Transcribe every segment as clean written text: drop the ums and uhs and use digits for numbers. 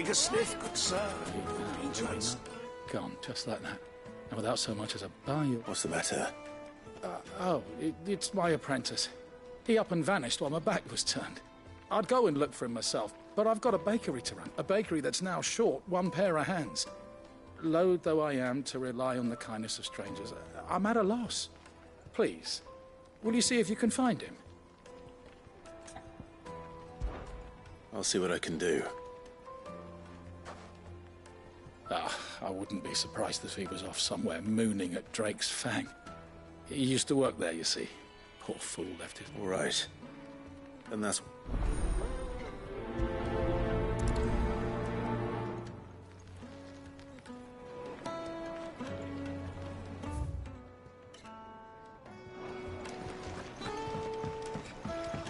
Take a sniff, good sir. Enjoys. Gone, just like that. And without so much as a bar. What's the matter? It's my apprentice. He up and vanished while my back was turned. I'd go and look for him myself, but I've got a bakery to run. A bakery that's now short one pair of hands. Loath though I am to rely on the kindness of strangers, I'm at a loss. Please, will you see if you can find him? I'll see what I can do. I wouldn't be surprised if he was off somewhere mooning at Drake's Fang. He used to work there, you see. Poor fool left his... All right. And that's...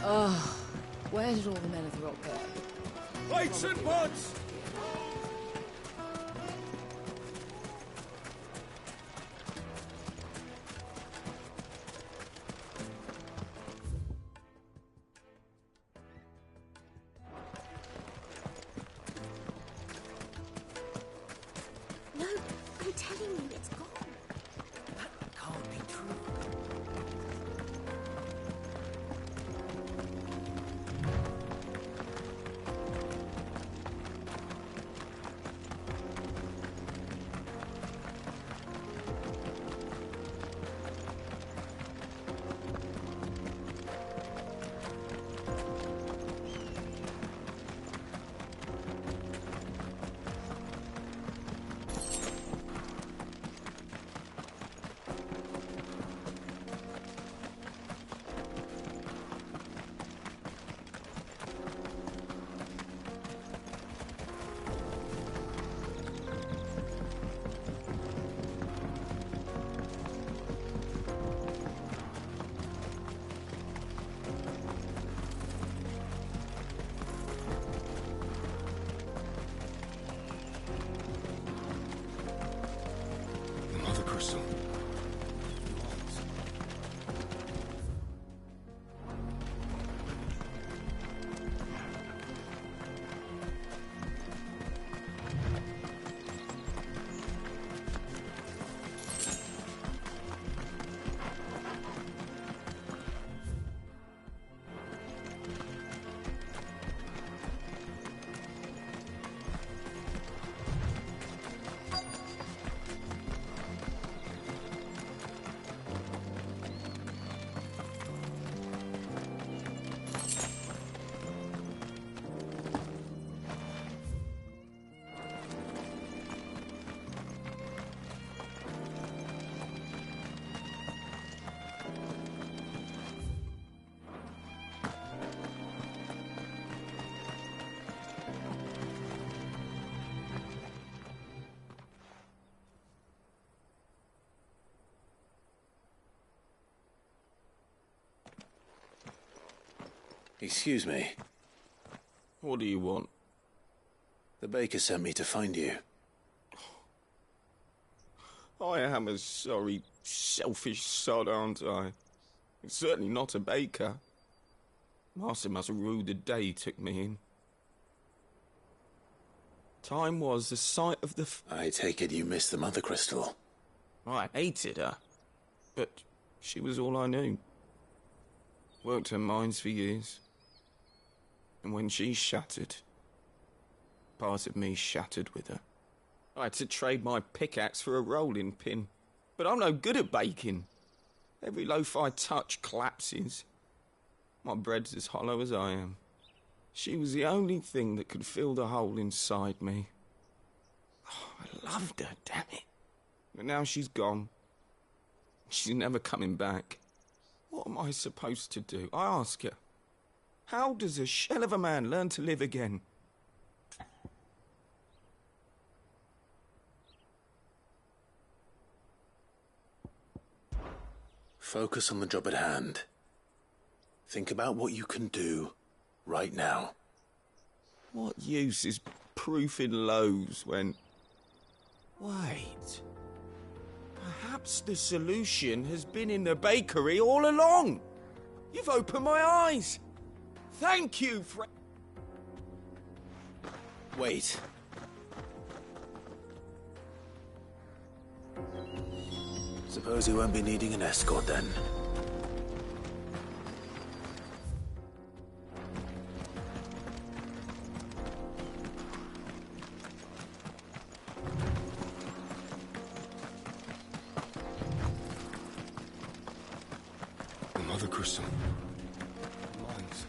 Oh, where did all the men of the rock go? Lights and pods! No, I'm telling you, it's gone. That can't be true. Mother Crystal. Excuse me. What do you want? The baker sent me to find you. I am a sorry, selfish sod, aren't I? Certainly not a baker. Master must have ruled the day he took me in. Time was the sight of the... I take it you missed the Mother Crystal. I hated her, but she was all I knew. Worked her mines for years. And when she shattered, part of me shattered with her. I had to trade my pickaxe for a rolling pin. But I'm no good at baking. Every loaf I touch collapses. My bread's as hollow as I am. She was the only thing that could fill the hole inside me. Oh, I loved her, damn it. But now she's gone. She's never coming back. What am I supposed to do? I ask her. How does a shell of a man learn to live again? Focus on the job at hand. Think about what you can do right now. What use is proofing loaves when... Wait. Perhaps the solution has been in the bakery all along. You've opened my eyes. Thank you, Wait. Suppose he won't be needing an escort then. Another crystal. Mines.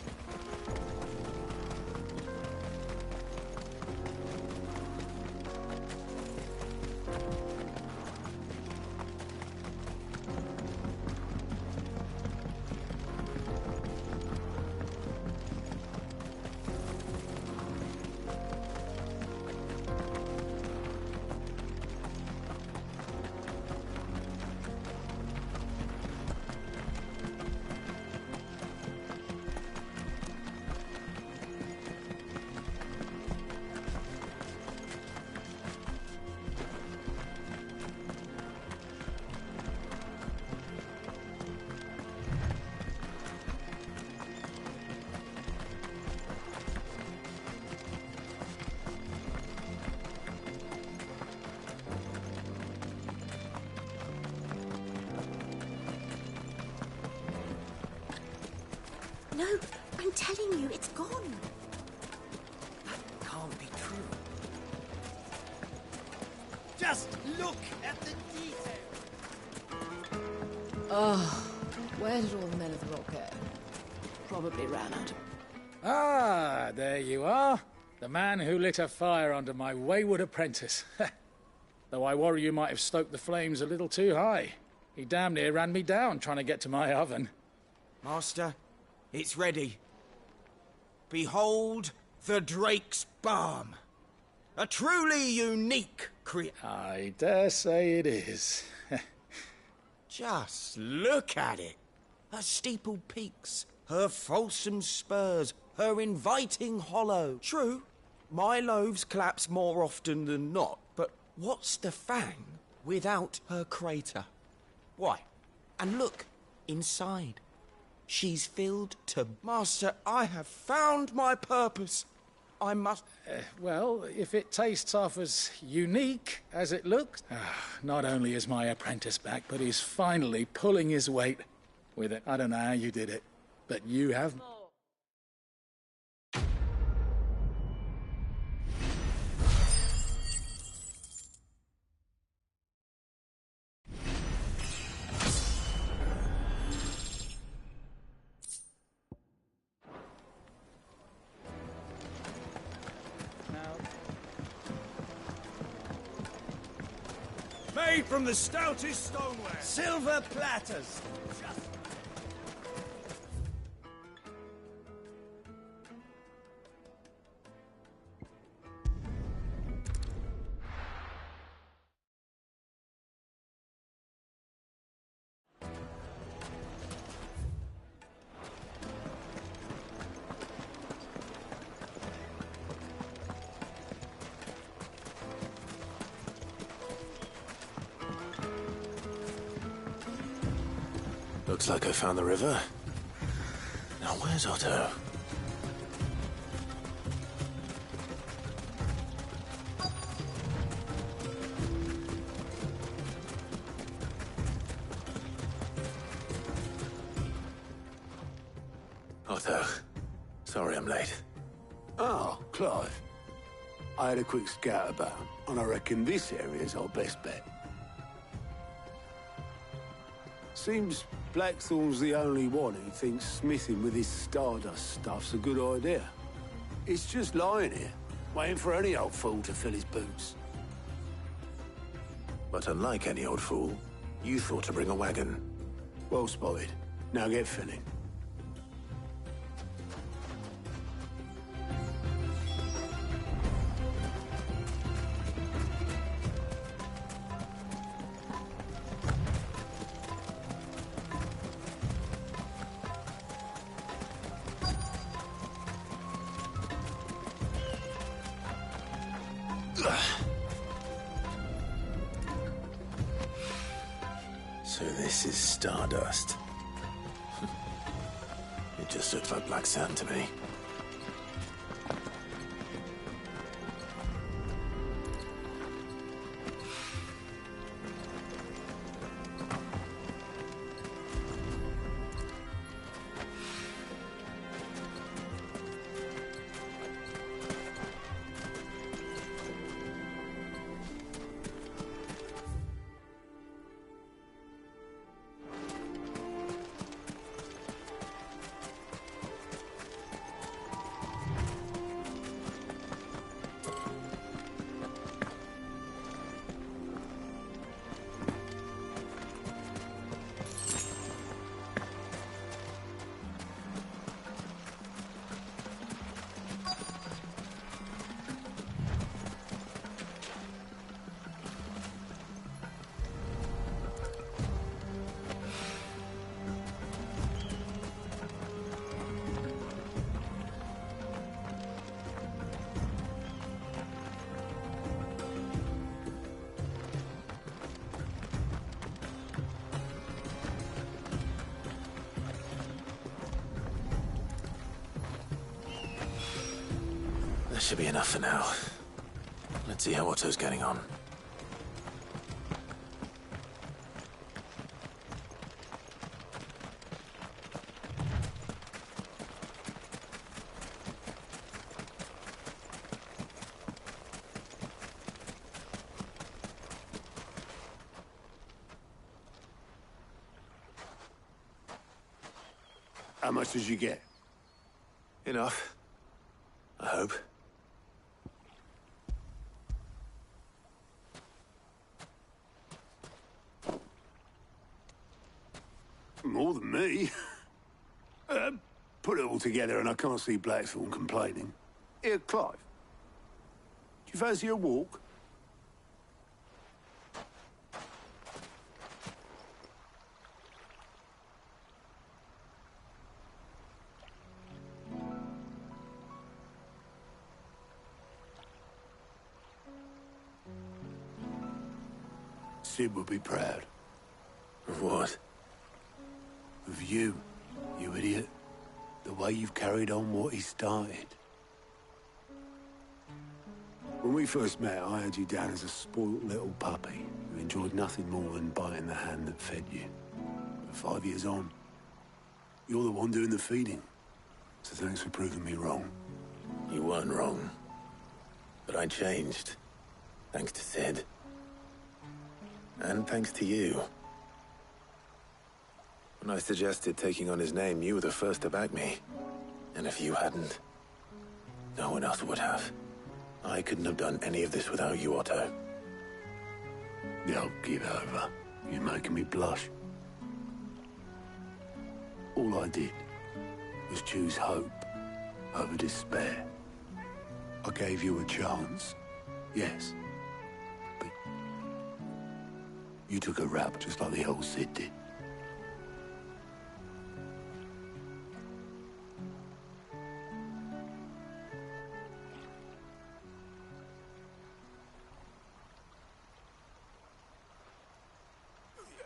No, I'm telling you, it's gone. That can't be true. Just look at the detail. Oh, where did all the men of the rock go? Probably ran out of... Ah, there you are. The man who lit a fire under my wayward apprentice. Though I worry you might have stoked the flames a little too high. He damn near ran me down trying to get to my oven. Master, it's ready. Behold the Drake's Balm. A truly unique creature. I dare say it is. Just look at it. Her steepled peaks, her fulsome spurs, her inviting hollow. True, my loaves collapse more often than not, but what's the fang without her crater? Why? And look, inside. She's filled to... Master, I have found my purpose. I must... Well, if it tastes half as unique as it looks... not only is my apprentice back, but he's finally pulling his weight with it. I don't know how you did it, but you have... Made from the stoutest stoneware. Silver platters. Looks like I found the river. Now where's Otto? Otto, sorry I'm late. Oh, Clive. I had a quick scout about, and I reckon this area's our best bet. Seems Blackthorn's the only one who thinks smithing with his Stardust stuff's a good idea. It's just lying here, waiting for any old fool to fill his boots. But unlike any old fool, you thought to bring a wagon. Well spotted. Now get filling. So this is Stardust. It just looks like black sand to me. should be enough for now. Let's see how Otto's getting on. How much did you get? Enough. I hope. More than me. Put it all together and I can't see Blackthorn complaining. Here, Clive. Do you fancy a walk? Sid would be proud. Of what? Of you, you idiot. The way you've carried on what he started. When we first met, I had you down as a spoilt little puppy who enjoyed nothing more than biting the hand that fed you. But 5 years on, you're the one doing the feeding. So thanks for proving me wrong. You weren't wrong. But I changed. Thanks to Sid. And thanks to you. When I suggested taking on his name, you were the first to back me. And if you hadn't, no one else would have. I couldn't have done any of this without you, Otto. Don't give over. You're making me blush. All I did was choose hope over despair. I gave you a chance, yes. But you took a rap just like the old Sid did.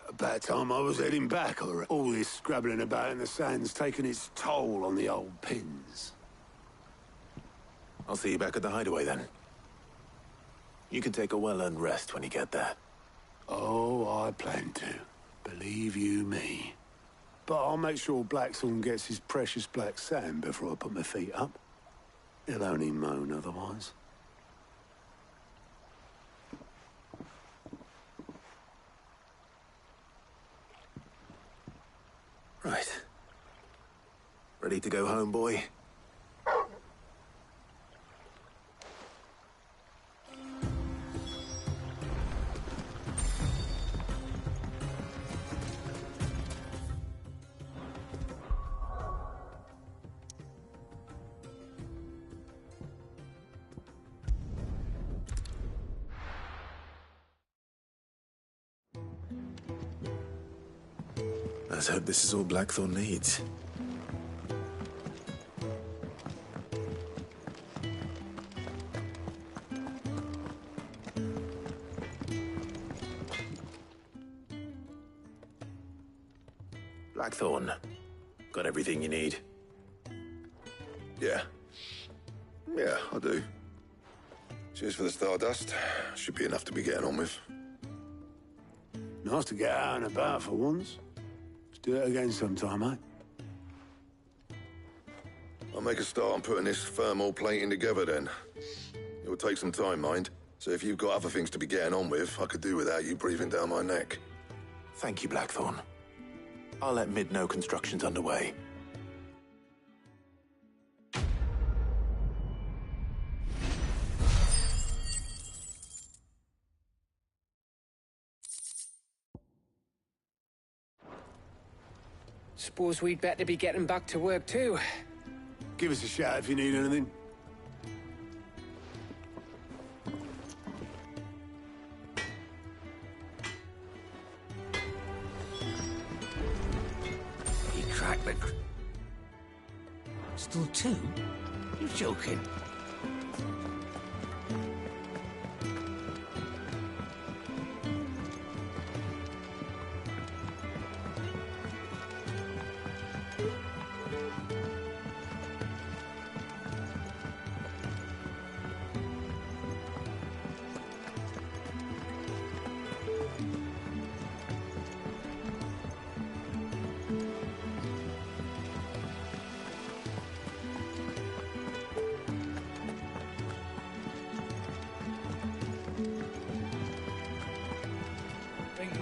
About time I was heading back, or all this scrabbling about in the sand's taken its toll on the old pins. I'll see you back at the hideaway then. You can take a well-earned rest when you get there. Oh, I plan to. Believe you me. But I'll make sure Blackthorn gets his precious black sand before I put my feet up. He'll only moan otherwise. Right. Ready to go home, boy? Let's hope this is all Blackthorn needs. Blackthorn, got everything you need? Yeah. Yeah, I do. Cheers for the stardust. Should be enough to be getting on with. Nice to get out and about for once. Let's do it again sometime, eh? I'll make a start on putting this thermal plating together then. It will take some time, mind. So if you've got other things to be getting on with, I could do without you breathing down my neck. Thank you, Blackthorn. I'll let Mid know construction's underway. Suppose we'd better be getting back to work too. Give us a shout if you need anything. He cracked the... Still two? You're joking.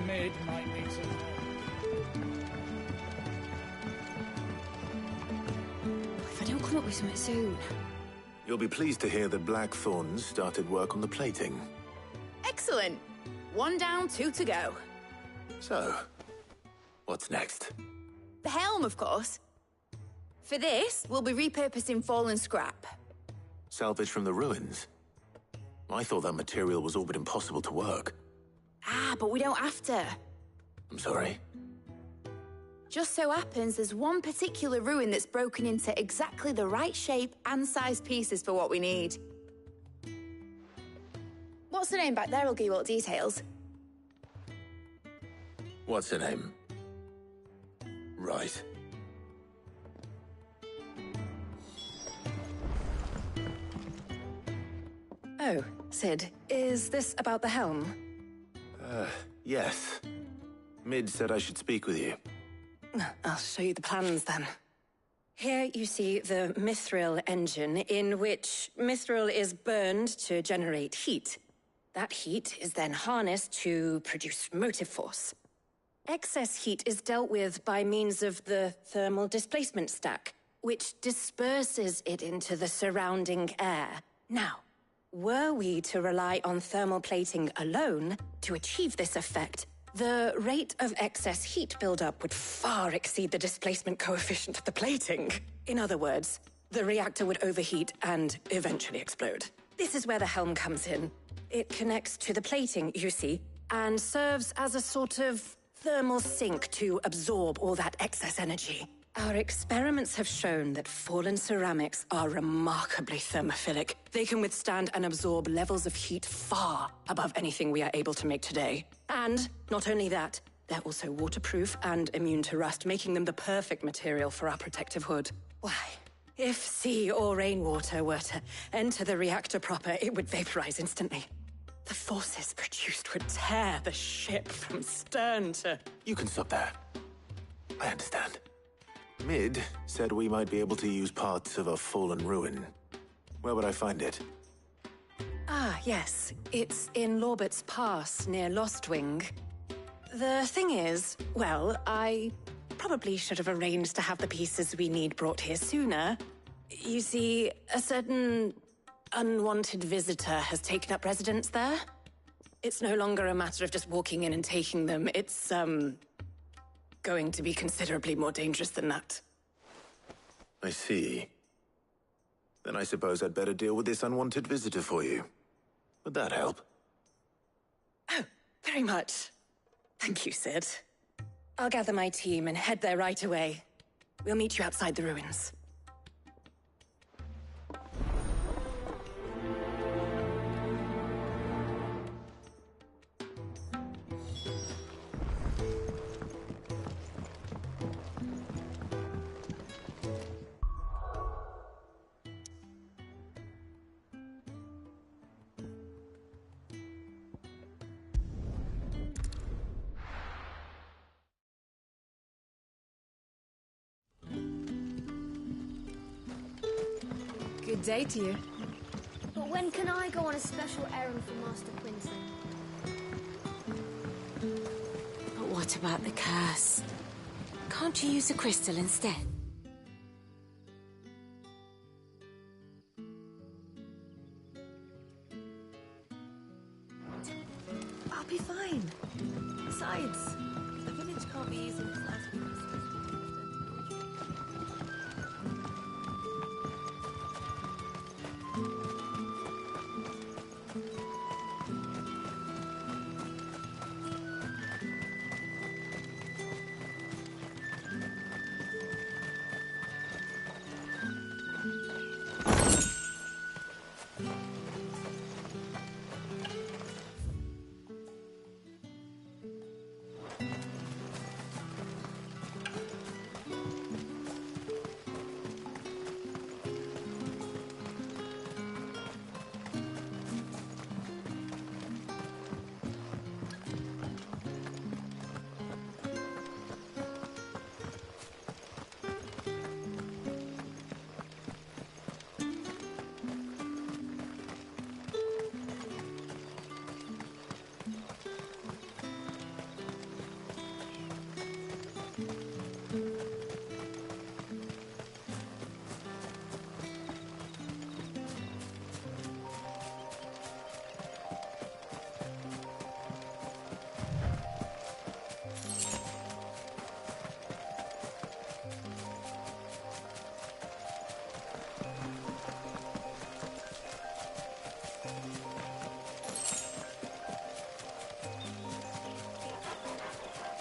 Mid might need some help. If I don't come up with something soon. You'll be pleased to hear that Blackthorn's started work on the plating. Excellent. 1 down, 2 to go. So, what's next? The helm, of course. For this, we'll be repurposing fallen scrap. Salvage from the ruins? I thought that material was all but impossible to work. Ah, but we don't have to. I'm sorry. Just so happens there's one particular ruin that's broken into exactly the right shape and size pieces for what we need. What's the name back there? I'll give you all the details. What's her name? Right. Oh, Sid, is this about the helm? Yes. Mid said I should speak with you. I'll show you the plans then. Here you see the mithril engine, in which mithril is burned to generate heat. That heat is then harnessed to produce motive force. Excess heat is dealt with by means of the thermal displacement stack, which disperses it into the surrounding air. Now, were we to rely on thermal plating alone to achieve this effect, the rate of excess heat buildup would far exceed the displacement coefficient of the plating. In other words, the reactor would overheat and eventually explode. This is where the helm comes in. It connects to the plating, you see, and serves as a sort of thermal sink to absorb all that excess energy. Our experiments have shown that fallen ceramics are remarkably thermophilic. They can withstand and absorb levels of heat far above anything we are able to make today. And not only that, they're also waterproof and immune to rust, making them the perfect material for our protective hood. Why, if sea or rainwater were to enter the reactor proper, it would vaporize instantly. The forces produced would tear the ship from stern to... You can stop there. I understand. Mid said we might be able to use parts of a fallen ruin. Where would I find it? Ah, yes. It's in Lorbert's Pass, near Lostwing. The thing is, well, I probably should have arranged to have the pieces we need brought here sooner. You see, a certain unwanted visitor has taken up residence there. It's no longer a matter of just walking in and taking them. It's, going to be considerably more dangerous than that. I see. Then I suppose I'd better deal with this unwanted visitor for you. Would that help? Oh, very much. Thank you, Sid. I'll gather my team and head there right away. We'll meet you outside the ruins. Good day to you. But when can I go on a special errand for Master Quinton? But what about the curse? Can't you use a crystal instead? I'll be fine. Besides, the village can't be using this last week.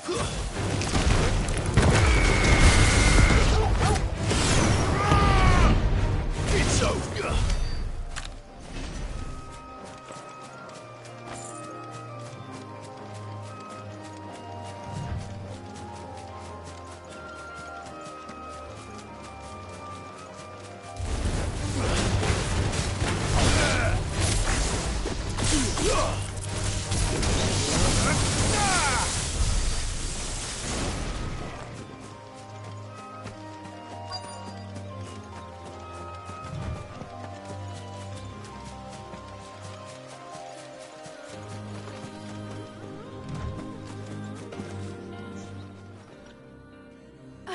It's over!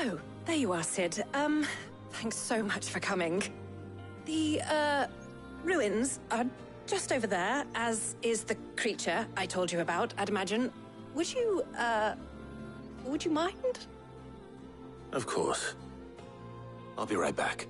Oh, there you are, Sid. Thanks so much for coming. The, ruins are just over there, as is the creature I told you about, I'd imagine. Would you mind? Of course. I'll be right back.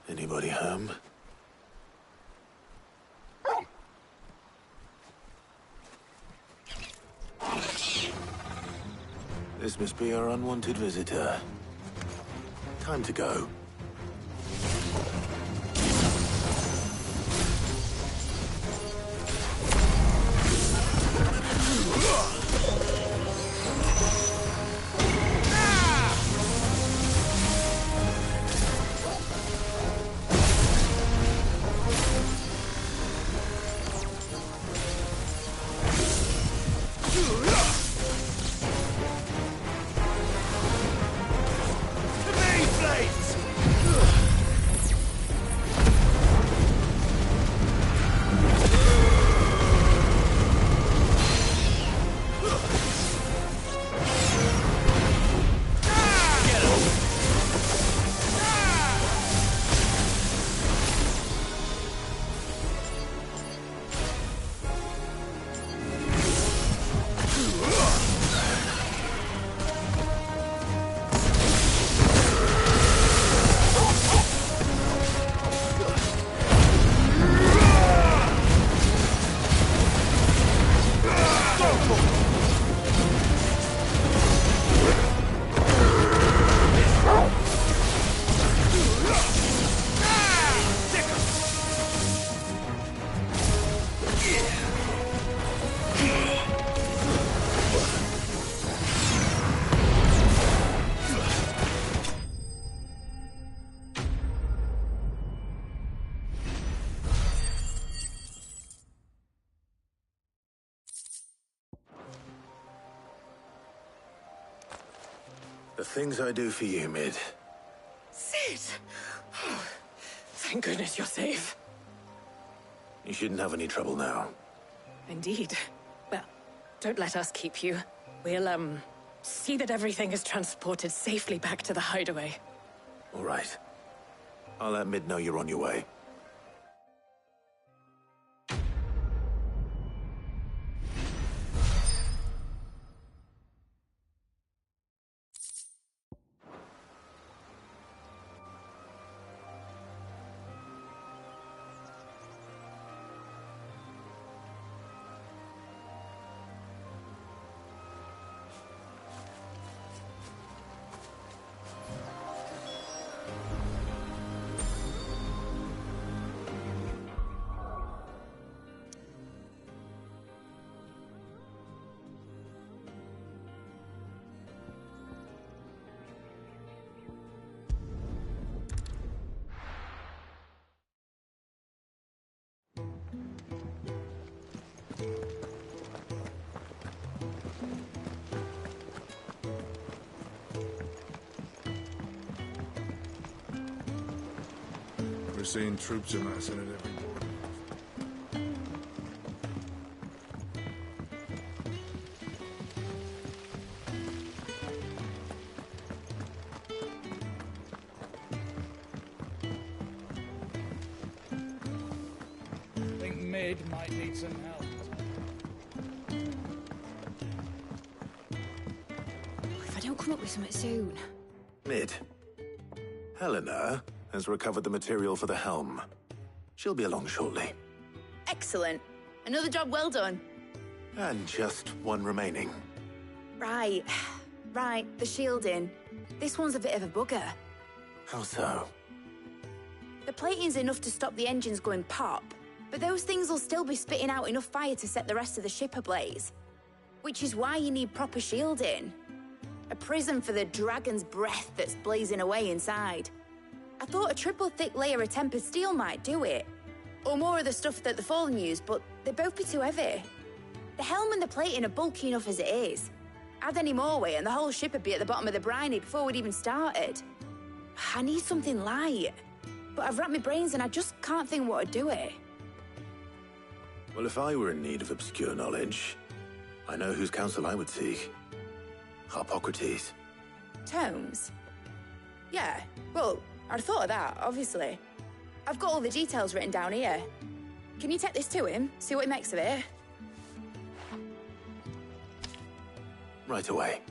Anybody home? This must be our unwanted visitor. Time to go. The things I do for you, Mid. Sid! Oh, thank goodness you're safe. You shouldn't have any trouble now. Indeed. Well, don't let us keep you. We'll, see that everything is transported safely back to the hideaway. All right. I'll let Mid know you're on your way. We're seeing troops amassing at every border. I think Mid might need some help. If I don't don't come up with something soon. Mid. Helena has recovered the material for the helm. She'll be along shortly. Excellent. Another job well done. And just one remaining. Right. Right, the shielding. This one's a bit of a bugger. How so? The plating's enough to stop the engines going pop, but those things will still be spitting out enough fire to set the rest of the ship ablaze. Which is why you need proper shielding. A prison for the dragon's breath that's blazing away inside. I thought a triple thick layer of tempered steel might do it. Or more of the stuff that the Fallen use, but they'd both be too heavy. The helm and the plating are bulky enough as it is. Add any more weight and the whole ship would be at the bottom of the briny before we'd even started. I need something light. But I've racked my brains and I just can't think what would do it. Well, if I were in need of obscure knowledge, I know whose counsel I would seek. Harpocrates. Tomes? Yeah, well, I'd thought of that, obviously. I've got all the details written down here. Can you take this to him, see what he makes of it? Right away.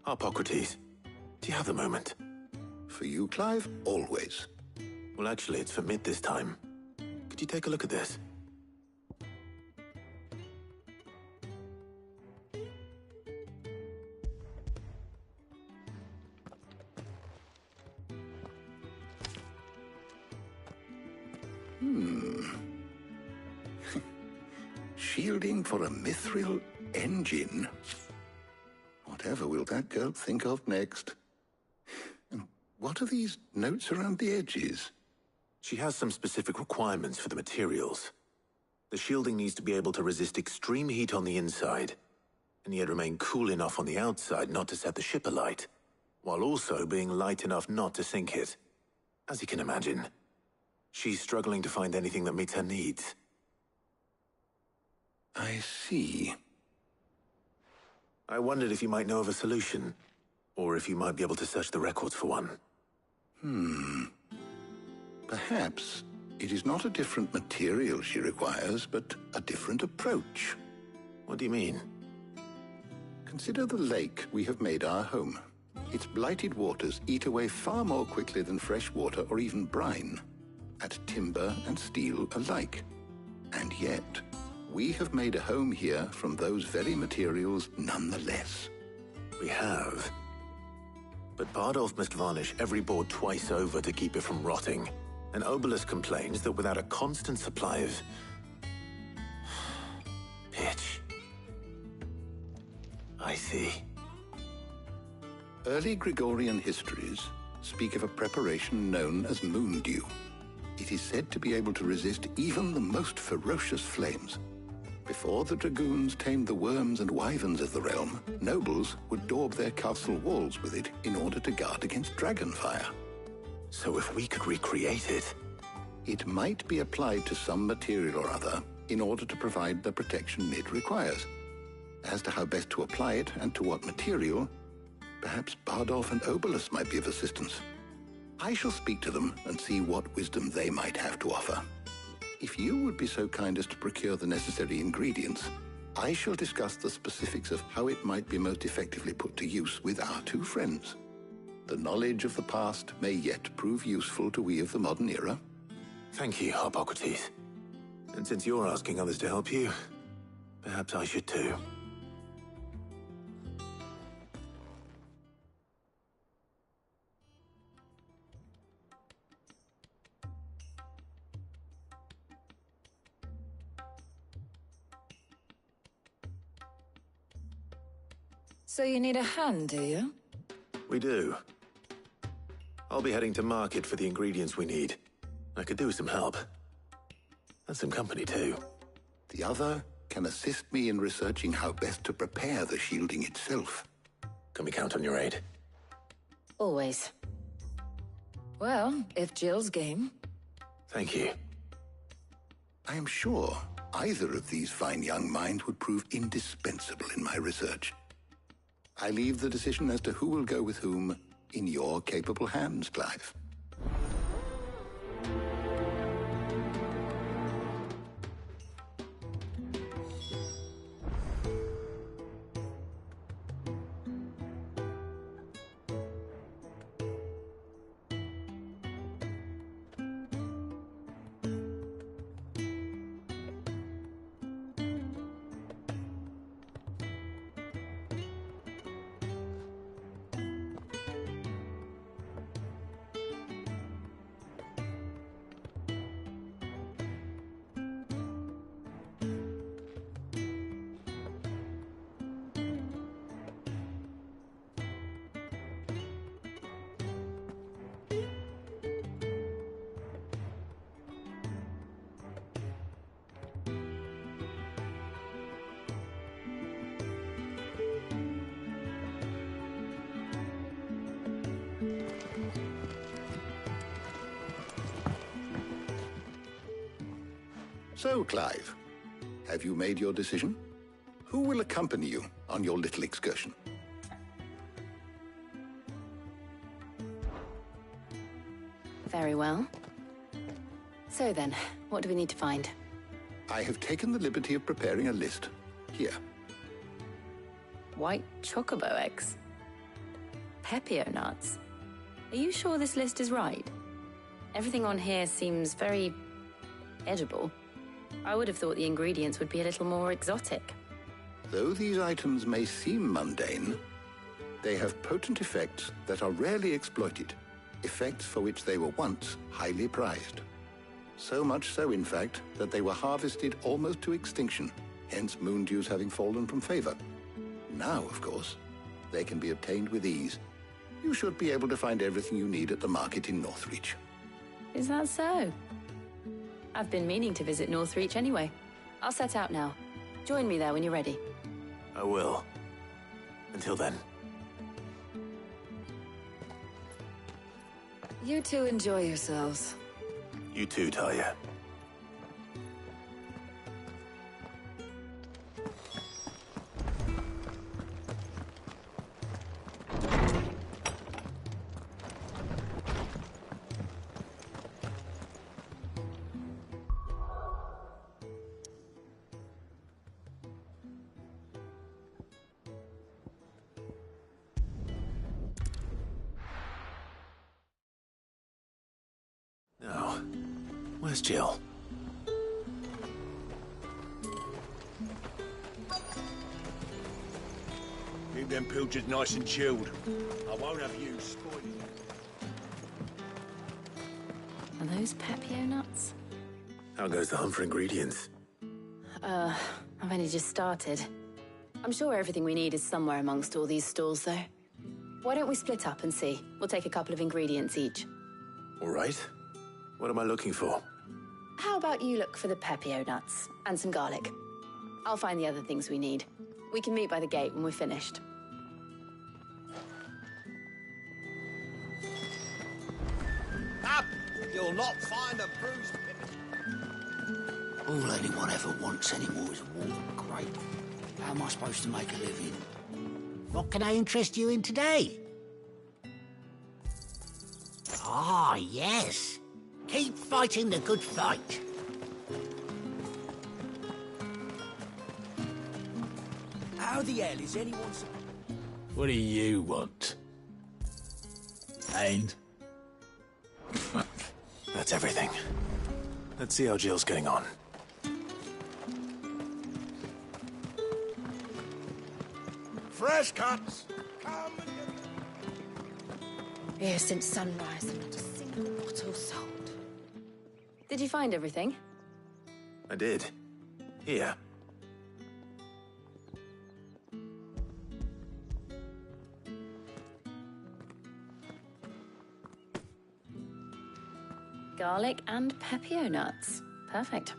Harpocrates, do you have the moment? For you, Clive, always. Well, actually, it's for Mid this time. Could you take a look at this? Shielding for a mithril engine? Whatever will that girl think of next? And what are these notes around the edges? She has some specific requirements for the materials. The shielding needs to be able to resist extreme heat on the inside, and yet remain cool enough on the outside not to set the ship alight, while also being light enough not to sink it. As you can imagine, she's struggling to find anything that meets her needs. I see. I wondered if you might know of a solution, or if you might be able to search the records for one. Perhaps it is not a different material she requires, but a different approach. What do you mean? Consider the lake we have made our home. Its blighted waters eat away far more quickly than fresh water or even brine, at timber and steel alike. And yet, we have made a home here from those very materials nonetheless. We have. But Bardolph must varnish every board twice over to keep it from rotting. And Obelus complains that without a constant supply of pitch. I see. Early Gregorian histories speak of a preparation known as moon dew. It is said to be able to resist even the most ferocious flames. Before the dragoons tamed the worms and wyverns of the realm, nobles would daub their castle walls with it in order to guard against dragon fire. So if we could recreate it... It might be applied to some material or other in order to provide the protection Mid requires. As to how best to apply it and to what material, perhaps Bardolph and Obelus might be of assistance. I shall speak to them and see what wisdom they might have to offer. If you would be so kind as to procure the necessary ingredients, I shall discuss the specifics of how it might be most effectively put to use with our two friends. The knowledge of the past may yet prove useful to we of the modern era. Thank you, Harpocrates. And since you're asking others to help you, perhaps I should too. So you need a hand, do you? We do. I'll be heading to market for the ingredients we need. I could do with some help. And some company, too. The other can assist me in researching how best to prepare the shielding itself. Can we count on your aid? Always. Well, if Jill's game. Thank you. I am sure either of these fine young minds would prove indispensable in my research. I leave the decision as to who will go with whom in your capable hands, Clive. So, Clive, have you made your decision? Who will accompany you on your little excursion? Very well. So then, what do we need to find? I have taken the liberty of preparing a list. Here. White chocobo eggs. Pepio nuts. Are you sure this list is right? Everything on here seems very edible. I would have thought the ingredients would be a little more exotic. Though these items may seem mundane, they have potent effects that are rarely exploited, effects for which they were once highly prized. So much so, in fact, that they were harvested almost to extinction, hence moon dews having fallen from favor. Now, of course, they can be obtained with ease. You should be able to find everything you need at the market in Northreach. Is that so? I've been meaning to visit Northreach anyway. I'll set out now. Join me there when you're ready. I will. Until then. You two enjoy yourselves. You too, Talia. Now, where's Jill? Keep them pilchards nice and chilled. I won't have you spoiling them. Are those Pepio nuts? How goes the hunt for ingredients? I've only just started. I'm sure everything we need is somewhere amongst all these stalls, though. Why don't we split up and see? We'll take a couple of ingredients each. All right. What am I looking for? How about you look for the Pepio nuts and some garlic? I'll find the other things we need. We can meet by the gate when we're finished. Up! You'll not find a bruised All anyone ever wants anymore is a warm grate. How am I supposed to make a living? What can I interest you in today? Ah, yes. Keep fighting the good fight. How the hell is anyone... What do you want? And? That's everything. Let's see how Jill's getting on. Fresh cuts! Come and get... Here since sunrise and not a single bottle sold. Did you find everything? I did. Here. Garlic and pepio nuts. Perfect.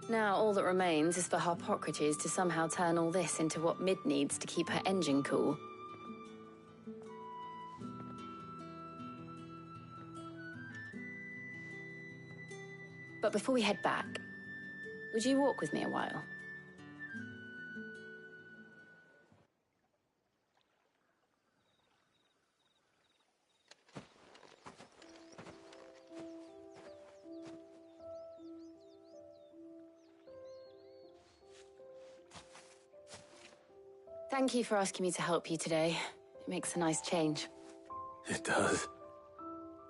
Now all that remains is for Harpocrates to somehow turn all this into what Mid needs to keep her engine cool. But before we head back, would you walk with me a while? Thank you for asking me to help you today. It makes a nice change. It does.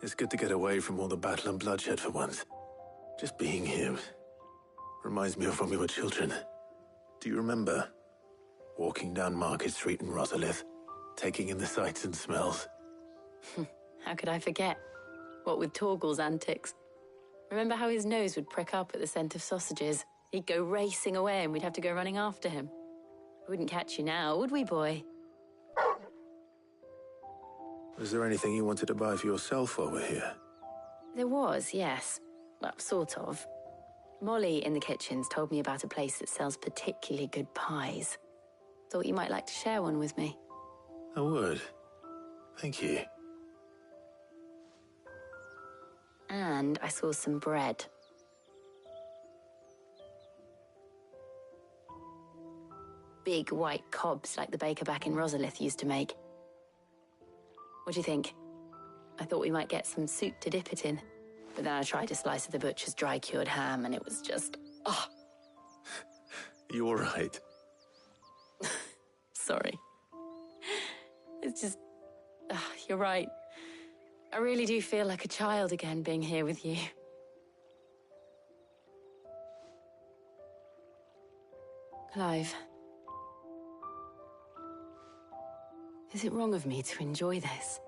It's good to get away from all the battle and bloodshed for once. Just being here reminds me of when we were children. Do you remember? Walking down Market Street in Rosalith, taking in the sights and smells. How could I forget? What with Torgal's antics. Remember how his nose would prick up at the scent of sausages? He'd go racing away and we'd have to go running after him. We wouldn't catch you now, would we, boy? Was there anything you wanted to buy for yourself while we're here? There was, yes. Well, sort of. Molly in the kitchens told me about a place that sells particularly good pies. Thought you might like to share one with me. I would. Thank you. And I saw some bread. Big white cobs like the baker back in Rosalith used to make. What do you think? I thought we might get some soup to dip it in. But then I tried a slice of the butcher's dry-cured ham and it was just... oh. You all right? Sorry. It's just... you're right. I really do feel like a child again being here with you. Clive. Is it wrong of me to enjoy this?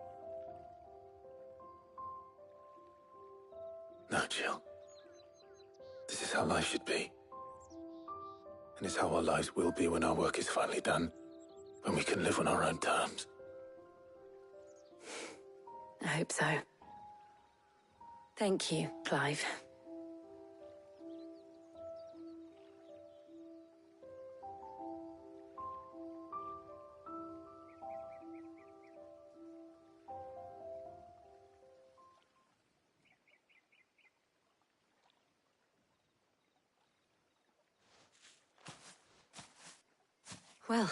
No, Jill. This is how life should be. And it's how our lives will be when our work is finally done. When we can live on our own terms. I hope so. Thank you, Clive. Well,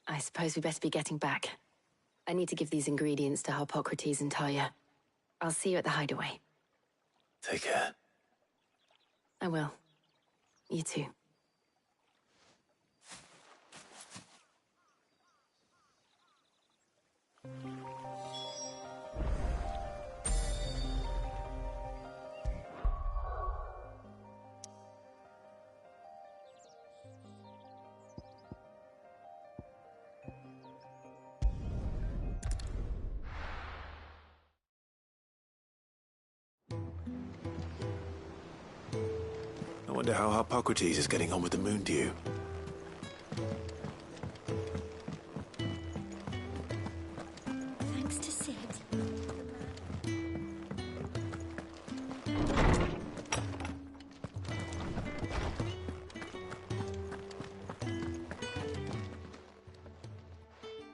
I suppose we better be getting back. I need to give these ingredients to Harpocrates and Talia. I'll see you at the hideaway. Take care. I will. You too. I wonder how Harpocrates is getting on with the moon dew. Thanks to Sid.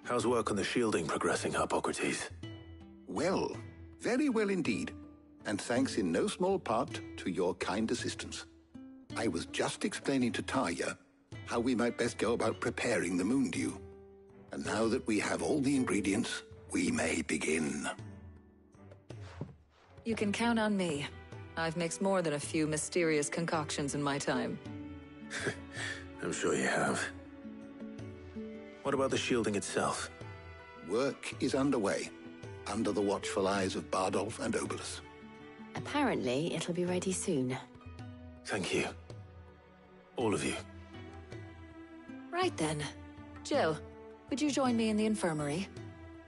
How's work on the shielding progressing, Harpocrates? Well, very well indeed. And thanks in no small part to your kind assistance. I was just explaining to Talia how we might best go about preparing the moon dew. And now that we have all the ingredients, we may begin. You can count on me. I've mixed more than a few mysterious concoctions in my time. I'm sure you have. What about the shielding itself? Work is underway, under the watchful eyes of Bardolph and Obolus. Apparently, it'll be ready soon. Thank you. All of you. Right then. Jill, would you join me in the infirmary?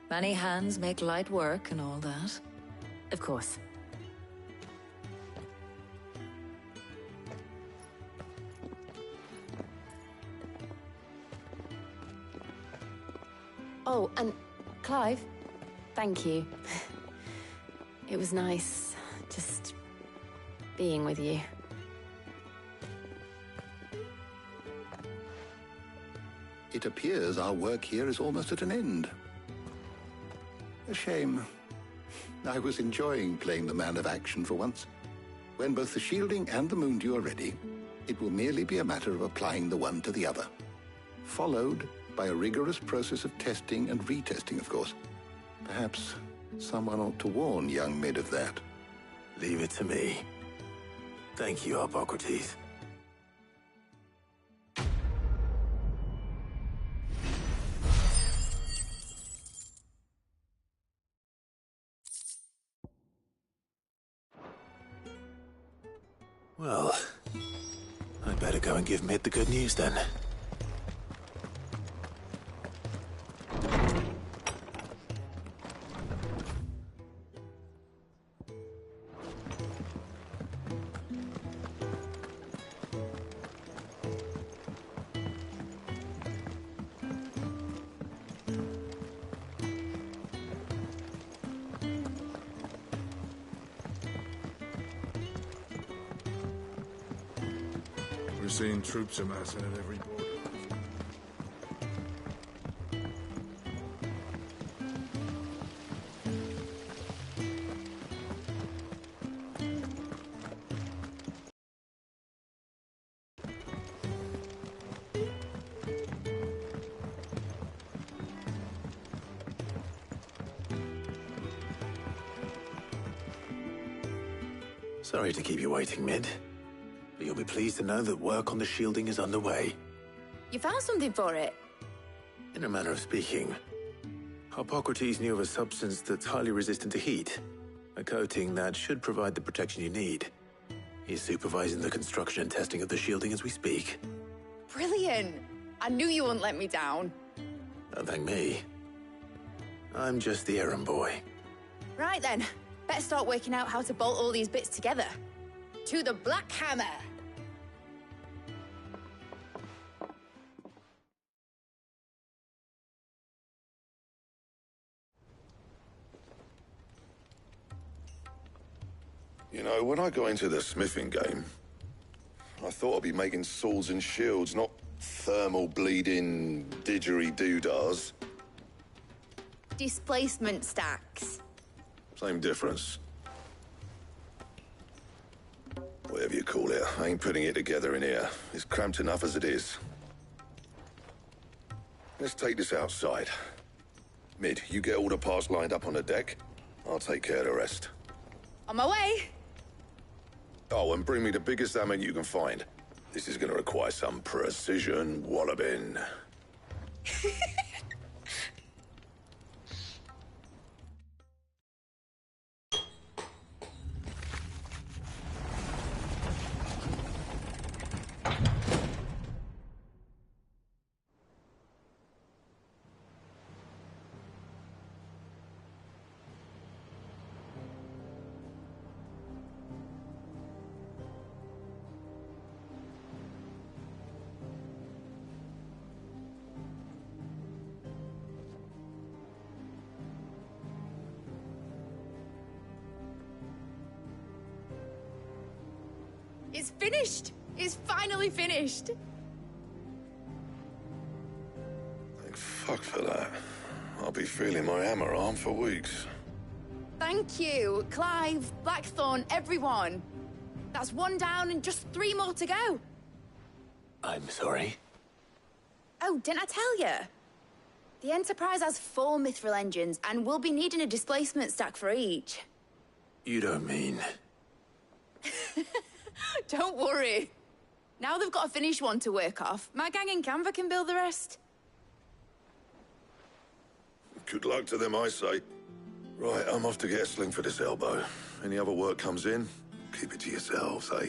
Many hands make light work and all that. Of course. Oh, and Clive, thank you. It was nice Just being with you. It appears our work here is almost at an end. A shame. I was enjoying playing the man of action for once. When both the shielding and the moondew are ready, it will merely be a matter of applying the one to the other. Followed by a rigorous process of testing and retesting, of course. Perhaps someone ought to warn young Mid of that. Leave it to me. Thank you, Hippocrates. Well, I'd better go and give Mid the good news then. We're seeing troops amassing at every border. Sorry to keep you waiting, Mid. But you'll be pleased to know that work on the shielding is underway. You found something for it? In a manner of speaking, Hippocrates knew of a substance that's highly resistant to heat. A coating that should provide the protection you need. He's supervising the construction and testing of the shielding as we speak. Brilliant! I knew you wouldn't let me down. Don't thank me. I'm just the errand boy. Right then, better start working out how to bolt all these bits together. To the Black Hammer! You know, when I got into the smithing game, I thought I'd be making swords and shields, not thermal bleeding didgeridoo-dahs. Displacement stacks. Same difference. Whatever you call it, I ain't putting it together in here. It's cramped enough as it is. Let's take this outside. Mid, you get all the parts lined up on the deck. I'll take care of the rest. On my way! Oh, and bring me the biggest hammer you can find. This is gonna require some precision walloping. It's finished! It's finally finished! Thank fuck for that. I'll be feeling my hammer arm for weeks. Thank you, Clive, Blackthorn, everyone. That's one down and just 3 more to go. I'm sorry. Oh, didn't I tell you? The Enterprise has 4 mithril engines, and we'll be needing a displacement stack for each. You don't mean... Don't worry. Now they've got a finished one to work off, my gang in Canva can build the rest. Good luck to them, I say. Right, I'm off to get a sling for this elbow. Any other work comes in, keep it to yourselves, eh?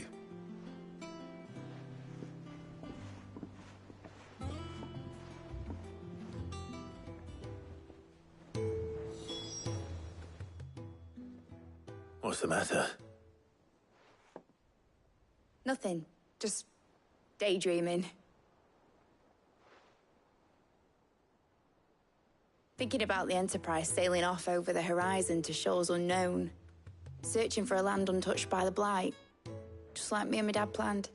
What's the matter? Nothing. Just daydreaming. Thinking about the Enterprise sailing off over the horizon to shores unknown. searching for a land untouched by the blight, just like me and my dad planned.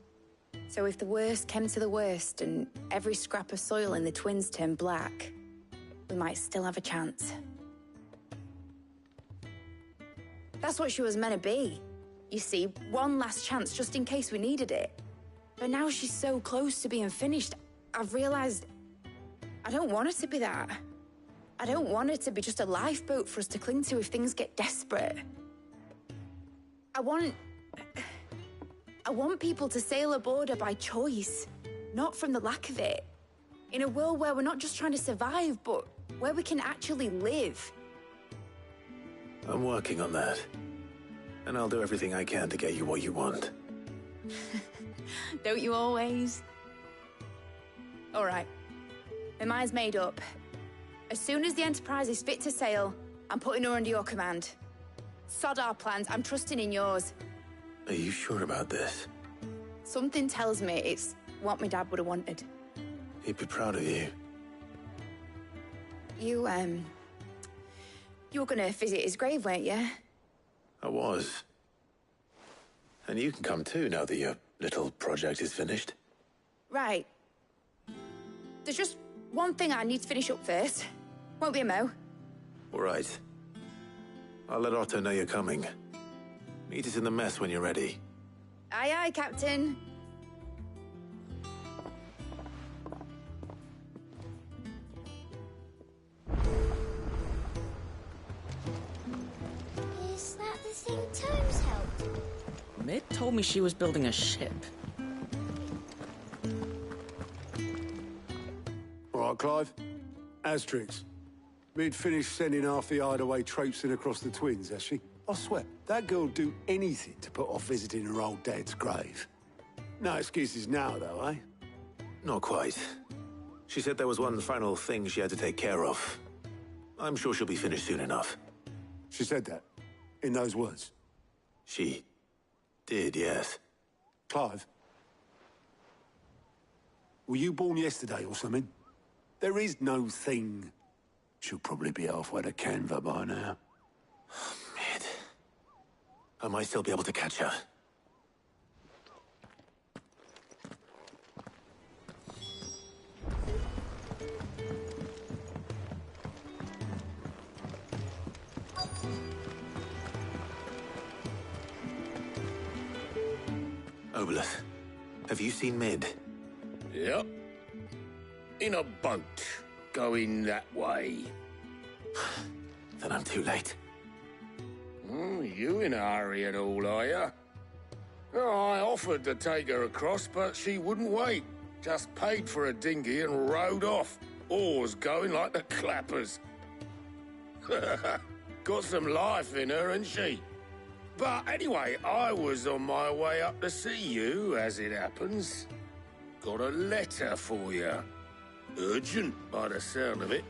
So if the worst came to the worst and every scrap of soil in the twins turned black, we might still have a chance. That's what she was meant to be. You see, one last chance just in case we needed it. But now she's so close to being finished, I've realized I don't want her to be that. I don't want her to be just a lifeboat for us to cling to if things get desperate. I want people to sail aboard her by choice, not from the lack of it. In a world where we're not just trying to survive, but where we can actually live. I'm working on that. And I'll do everything I can to get you what you want. Don't you always? All right. My mind's made up. As soon as the Enterprise is fit to sail, I'm putting her under your command. Sod our plans, I'm trusting in yours. Are you sure about this? Something tells me it's what my dad would have wanted. He'd be proud of you. You were gonna visit his grave, weren't you? I was. And you can come too, now that your little project is finished. Right. There's just one thing I need to finish up first. Won't be a mo. All right. I'll let Otto know you're coming. Meet us in the mess when you're ready. Aye, aye, Captain. Is that the thing Tomes helped? Mid told me she was building a ship. All right, Clive. Asterix. Mid finished sending half the hideaway traipsing across the twins, has she? I swear, that girl'd do anything to put off visiting her old dad's grave. No excuses now, though, eh? Not quite. She said there was one final thing she had to take care of. I'm sure she'll be finished soon enough. She said that? In those words? She did, yes. Clive? Were you born yesterday or something? There is no thing. She'll probably be halfway to Canva by now. Mid. I might still be able to catch her. Obelith, have you seen Mid? Yep. In a boat, going that way. Then I'm too late. You in a hurry at all, are you? Oh, I offered to take her across, but she wouldn't wait. Just paid for a dinghy and rowed off. Oars going like the clappers. Got some life in her, ain't she? But anyway, I was on my way up to see you, as it happens. Got a letter for you. Urgent, by the sound of it.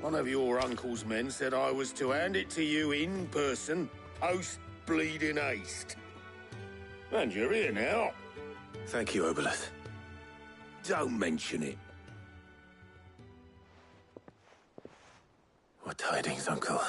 One of your uncle's men said I was to hand it to you in person, post-bleeding haste. And you're here now. Thank you, Obelith. Don't mention it. What tidings, Uncle?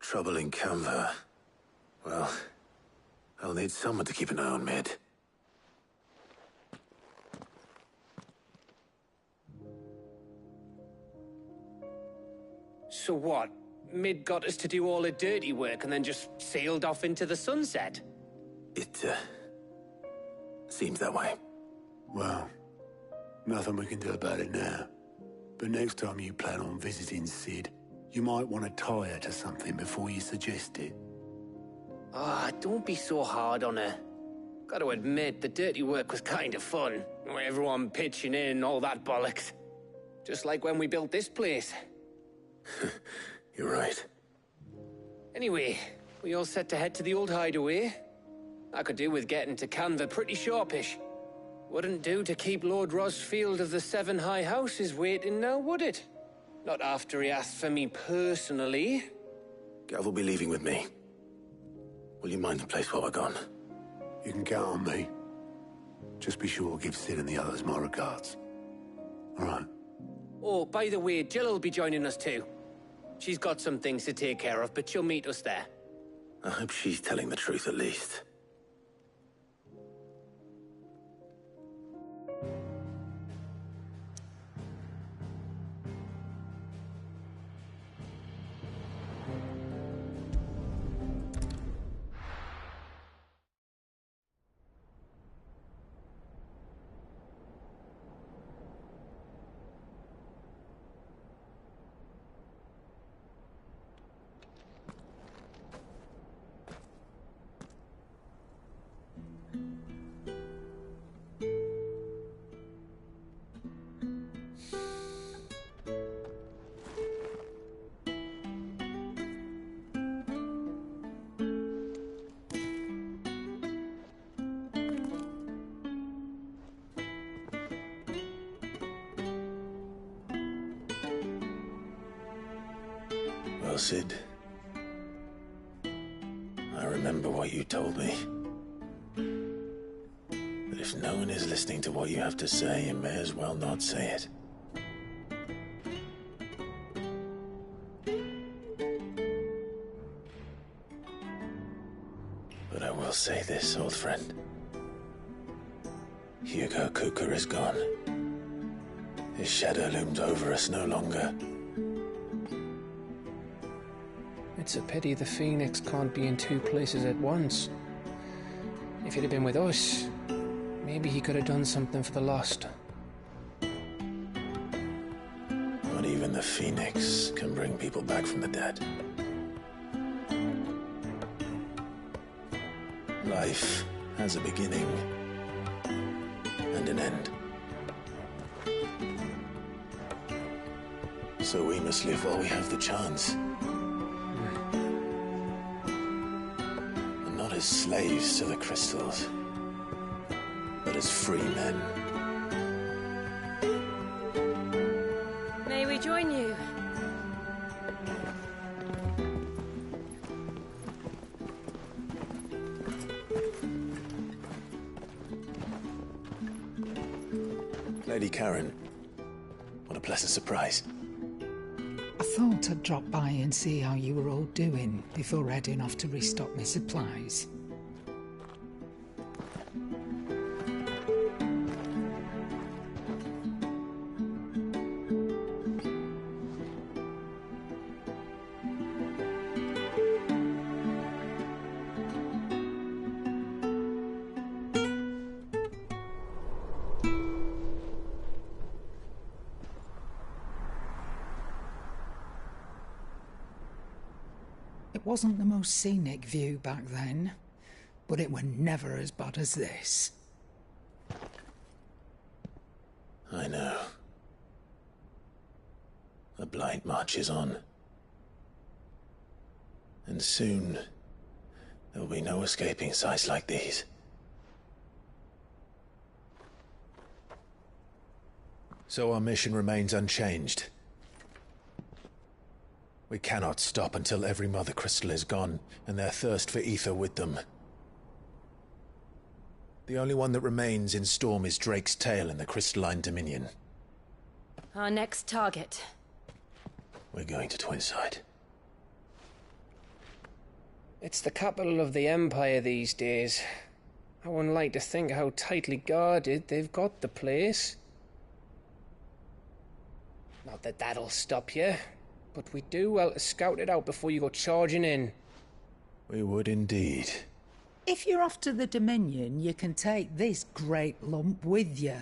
Trouble in Canva. Well, I'll need someone to keep an eye on Mid. So what? Mid got us to do all the dirty work and then just sailed off into the sunset. It, seems that way. Well, nothing we can do about it now. But next time you plan on visiting Sid, you might want to tie her to something before you suggest it. Ah, don't be so hard on her. Gotta admit, the dirty work was kind of fun. Everyone pitching in, all that bollocks. Just like when we built this place. You're right. Anyway, we all set to head to the old hideaway. I could do with getting to Canva pretty sharpish. Wouldn't do to keep Lord Rosfield of the Seven High Houses waiting now, would it? Not after he asked for me personally. Gav will be leaving with me. Will you mind the place while we're gone? You can count on me. Just be sure to give Sid and the others my regards. All right. Oh, by the way, Jill will be joining us too. She's got some things to take care of, but she'll meet us there. I hope she's telling the truth at least. Well, Sid, I remember what you told me. That if no one is listening to what you have to say, you may as well not say it. But I will say this, old friend. Hugo Kuka is gone. His shadow looms over us no longer. It's a pity the Phoenix can't be in two places at once. If he'd have been with us, maybe he could have done something for the lost. Not even the Phoenix can bring people back from the dead. Life has a beginning and an end. So we must live while we have the chance. And not as slaves to the crystals, but as free men. May we join you? Lady Karen, what a pleasant surprise. I thought I'd drop by and see how you were all doing before heading off to restock my supplies. It wasn't the most scenic view back then, but it were never as bad as this. I know. The blight marches on. And soon, there will be no escaping sights like these. So our mission remains unchanged. We cannot stop until every Mother Crystal is gone, and their thirst for ether with them. The only one that remains in Storm is Drake's Tail in the Crystalline Dominion. Our next target. We're going to Twinside. It's the capital of the Empire these days. I wouldn't like to think how tightly guarded they've got the place. Not that that'll stop you, but we do well to scout it out before you go charging in. We would indeed. If you're off to the Dominion, you can take this great lump with you.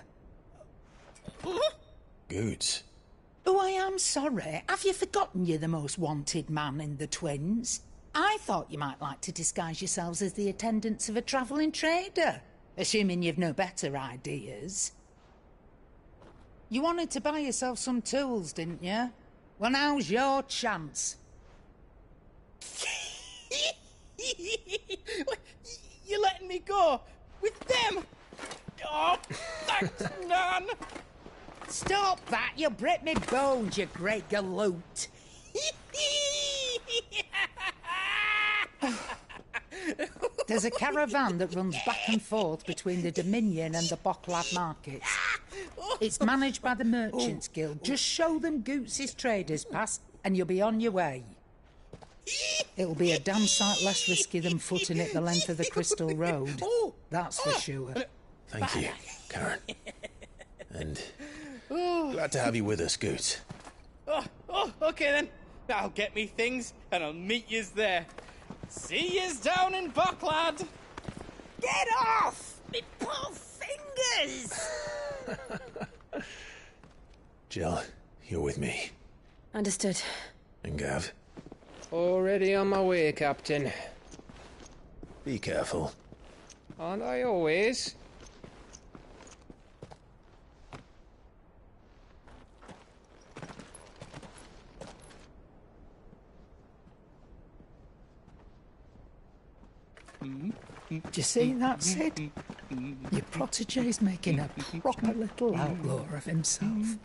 Goods. Oh, I am sorry. Have you forgotten you're the most wanted man in the Twins? I thought you might like to disguise yourselves as the attendants of a travelling trader, assuming you've no better ideas. You wanted to buy yourself some tools, didn't you? Well, now's your chance. You're letting me go? With them? Oh, thanks, Nan! Stop that! You'll break me bones, you great galoot! There's a caravan that runs back and forth between the Dominion and the Bocklad markets. It's managed by the Merchants Guild. Just show them Goots' traders pass and you'll be on your way. It'll be a damn sight less risky than footing it the length of the Crystal Road. That's for sure. Thank you, Karen. And glad to have you with us, Goots. Okay then. I'll get me things and I'll meet yous there. See yous down in Bocklad. Get off! Me poor fingers! Jill, you're with me. Understood. And Gav? Already on my way, Captain. Be careful. Aren't I always? Do you see that, Sid? Your protege's making a proper little outlaw of himself.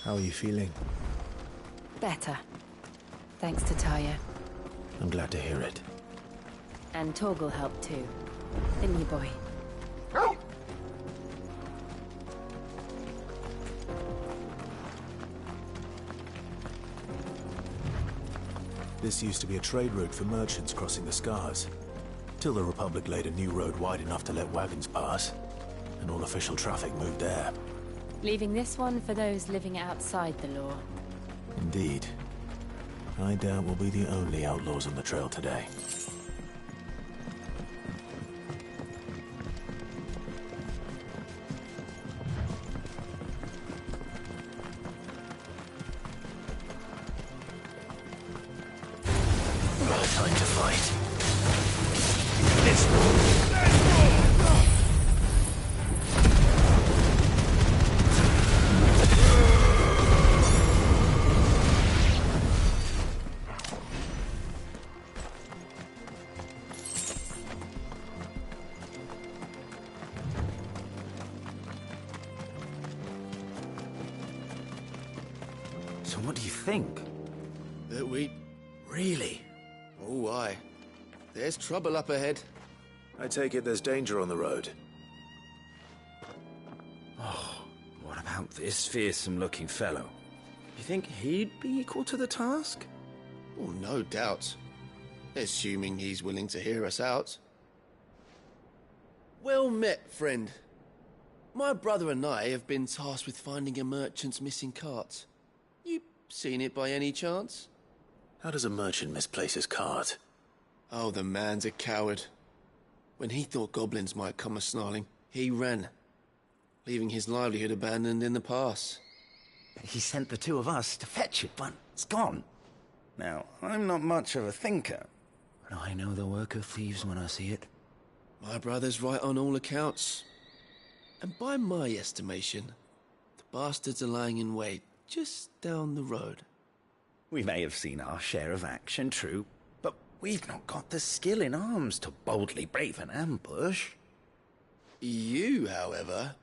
How are you feeling? Better. Thanks to Taya. I'm glad to hear it. And Torgal helped too. Didn't you, boy? This used to be a trade route for merchants crossing the Scars. Till the Republic laid a new road wide enough to let wagons pass, and all official traffic moved there. Leaving this one for those living outside the law. Indeed. I doubt we'll be the only outlaws on the trail today. Time to fight. So what do you think? That we... Really? Oh, aye. There's trouble up ahead. I take it there's danger on the road. Oh, what about this fearsome-looking fellow? You think he'd be equal to the task? Oh, no doubt. Assuming he's willing to hear us out. Well met, friend. My brother and I have been tasked with finding a merchant's missing cart. You seen it by any chance? How does a merchant misplace his cart? Oh, the man's a coward. When he thought goblins might come a-snarling, he ran, leaving his livelihood abandoned in the pass. He sent the two of us to fetch it, but it's gone. Now, I'm not much of a thinker, but I know the work of thieves when I see it. My brother's right on all accounts. And by my estimation, the bastards are lying in wait just down the road. We may have seen our share of action, true, but we've not got the skill in arms to boldly brave an ambush. You, however,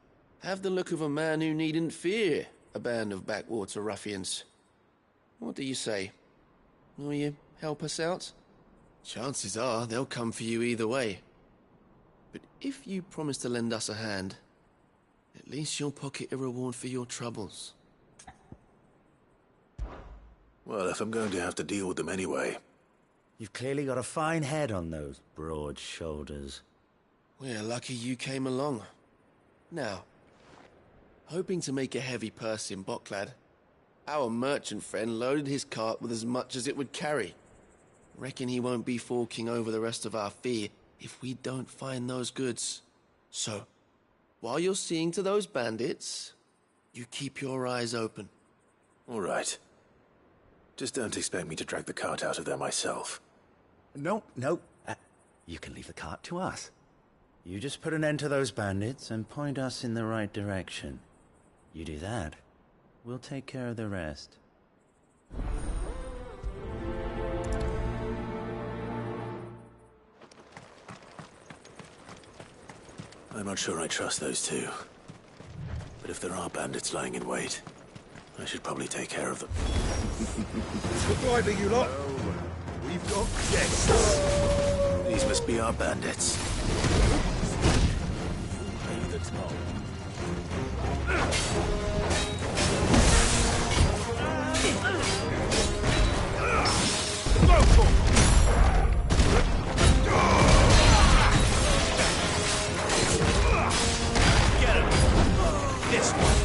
have the look of a man who needn't fear a band of backwater ruffians. What do you say? Will you help us out? Chances are they'll come for you either way. But if you promise to lend us a hand, at least you'll pocket a reward for your troubles. Well, if I'm going to have to deal with them anyway. You've clearly got a fine head on those broad shoulders. We're lucky you came along. Now, hoping to make a heavy purse in Boklad, our merchant friend loaded his cart with as much as it would carry. Reckon he won't be forking over the rest of our fee if we don't find those goods. So, while you're seeing to those bandits, you keep your eyes open. All right. Just don't expect me to drag the cart out of there myself. No. You can leave the cart to us. You just put an end to those bandits and point us in the right direction. You do that, we'll take care of the rest. I'm not sure I trust those two. But if there are bandits lying in wait, I should probably take care of them. Look lively, you lot. We've got guests. These must be our bandits. Pay the toll. Get him! This one!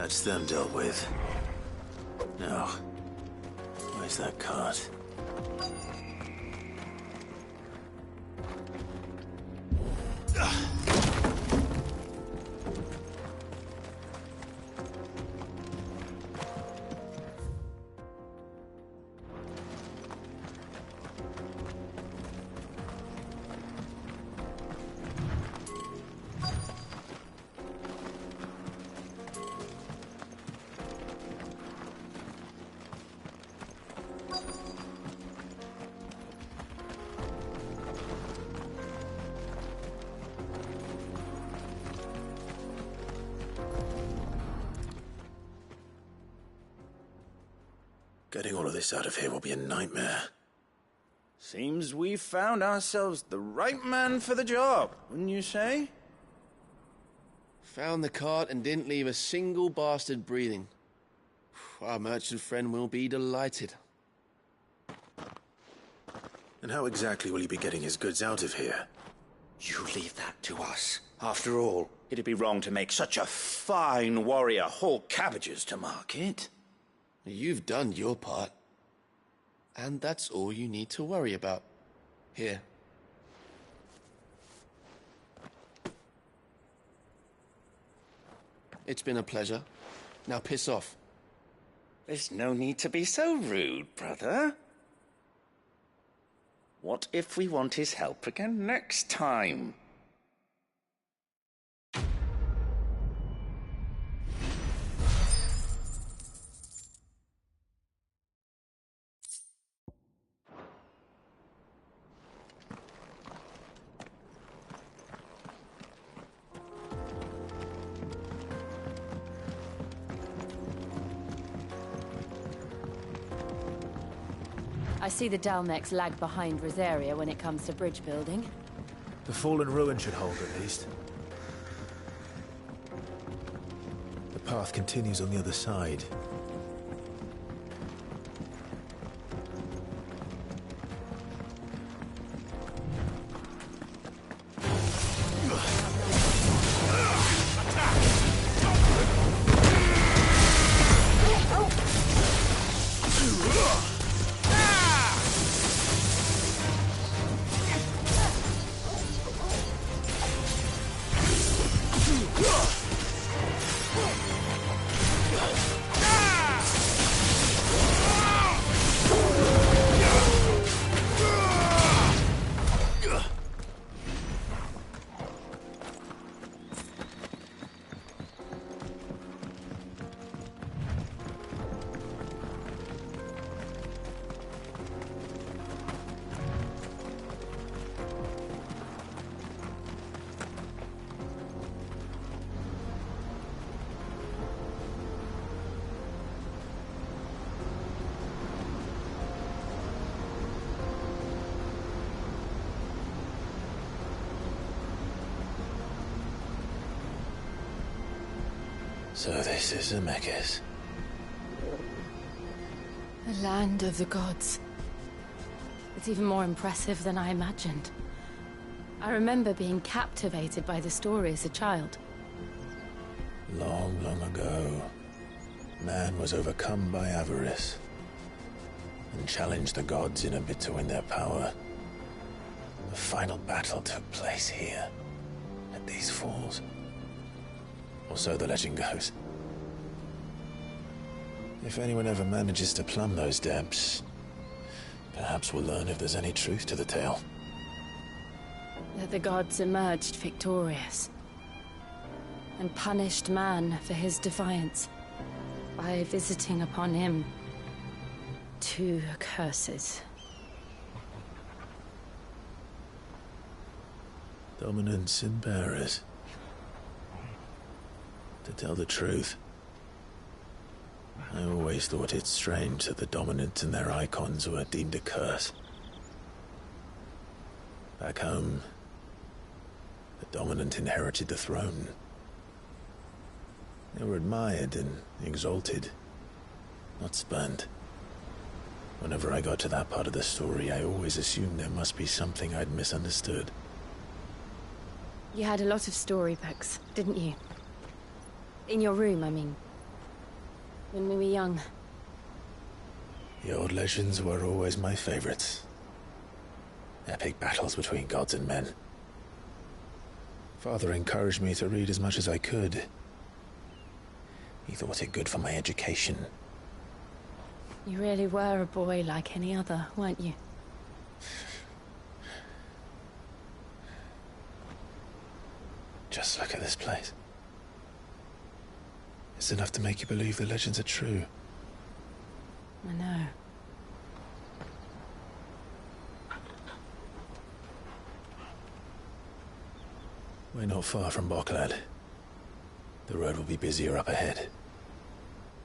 That's them dealt with. Now, where's that cart? Getting all of this out of here will be a nightmare. Seems we've found ourselves the right man for the job, wouldn't you say? Found the cart and didn't leave a single bastard breathing. Our merchant friend will be delighted. And how exactly will he be getting his goods out of here? You leave that to us. After all, it'd be wrong to make such a fine warrior haul cabbages to market. You've done your part. And that's all you need to worry about. Here. It's been a pleasure. Now piss off. There's no need to be so rude, brother. What if we want his help again next time? I see the Dalnecs lag behind Rosaria when it comes to bridge building. The fallen ruin should hold, at least. The path continues on the other side. So this is Zemeckis. The land of the gods. It's even more impressive than I imagined. I remember being captivated by the story as a child. Long, long ago, man was overcome by avarice and challenged the gods in a bid to win their power. The final battle took place here, at these falls. Or so the legend goes. If anyone ever manages to plumb those depths, perhaps we'll learn if there's any truth to the tale. That the gods emerged victorious and punished man for his defiance by visiting upon him 2 curses. Dominance and bearers. To tell the truth, I always thought it strange that the dominant and their icons were deemed a curse. Back home, the dominant inherited the throne. They were admired and exalted, not spurned. Whenever I got to that part of the story, I always assumed there must be something I'd misunderstood. You had a lot of storybooks, didn't you? In your room, I mean. When we were young. The old legends were always my favorites. Epic battles between gods and men. Father encouraged me to read as much as I could. He thought it good for my education. You really were a boy like any other, weren't you? Just look at this place. It's enough to make you believe the legends are true. I know. We're not far from Boklad. The road will be busier up ahead.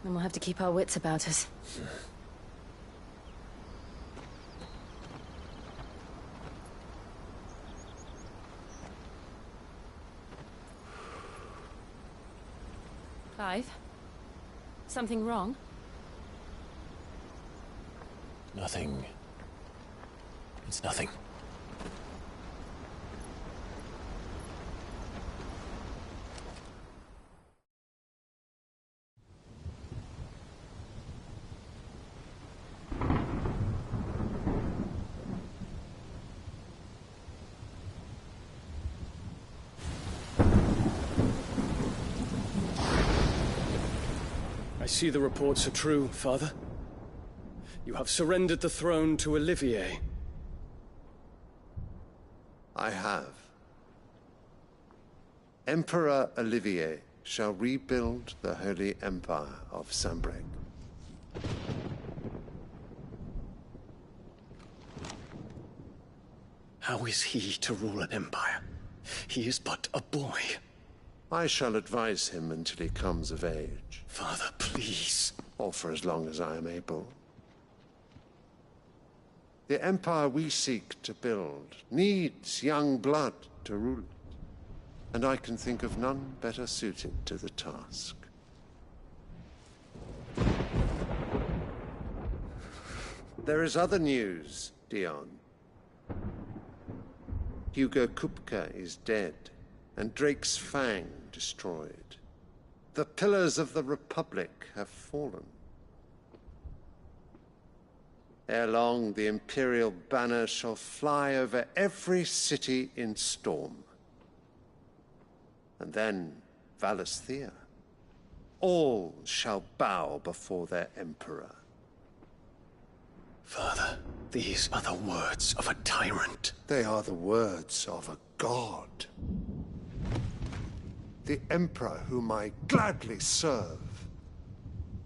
Then we'll have to keep our wits about us. Clive? Something wrong? Nothing. It's nothing. I see the reports are true, Father. You have surrendered the throne to Olivier. I have. Emperor Olivier shall rebuild the Holy Empire of Sanbreque. How is he to rule an empire? He is but a boy. I shall advise him until he comes of age. Father, please. Or for as long as I am able. The empire we seek to build needs young blood to rule it, and I can think of none better suited to the task. There is other news, Dion. Hugo Kupka is dead, and Drake's Fang destroyed. The pillars of the Republic have fallen. Ere long, the Imperial banner shall fly over every city in Storm. And then, Valisthea. All shall bow before their Emperor. Father, these are the words of a tyrant. They are the words of a god. The Emperor whom I gladly serve.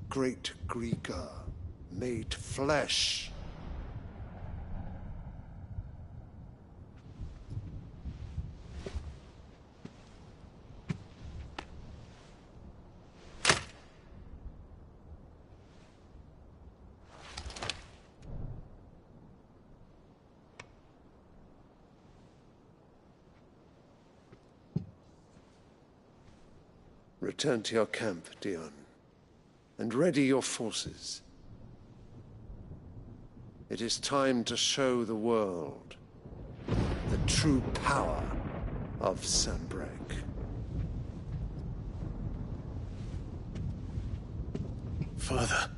Great Greeker, made flesh. Return to your camp, Dion, and ready your forces. It is time to show the world the true power of Sanbreque. Father.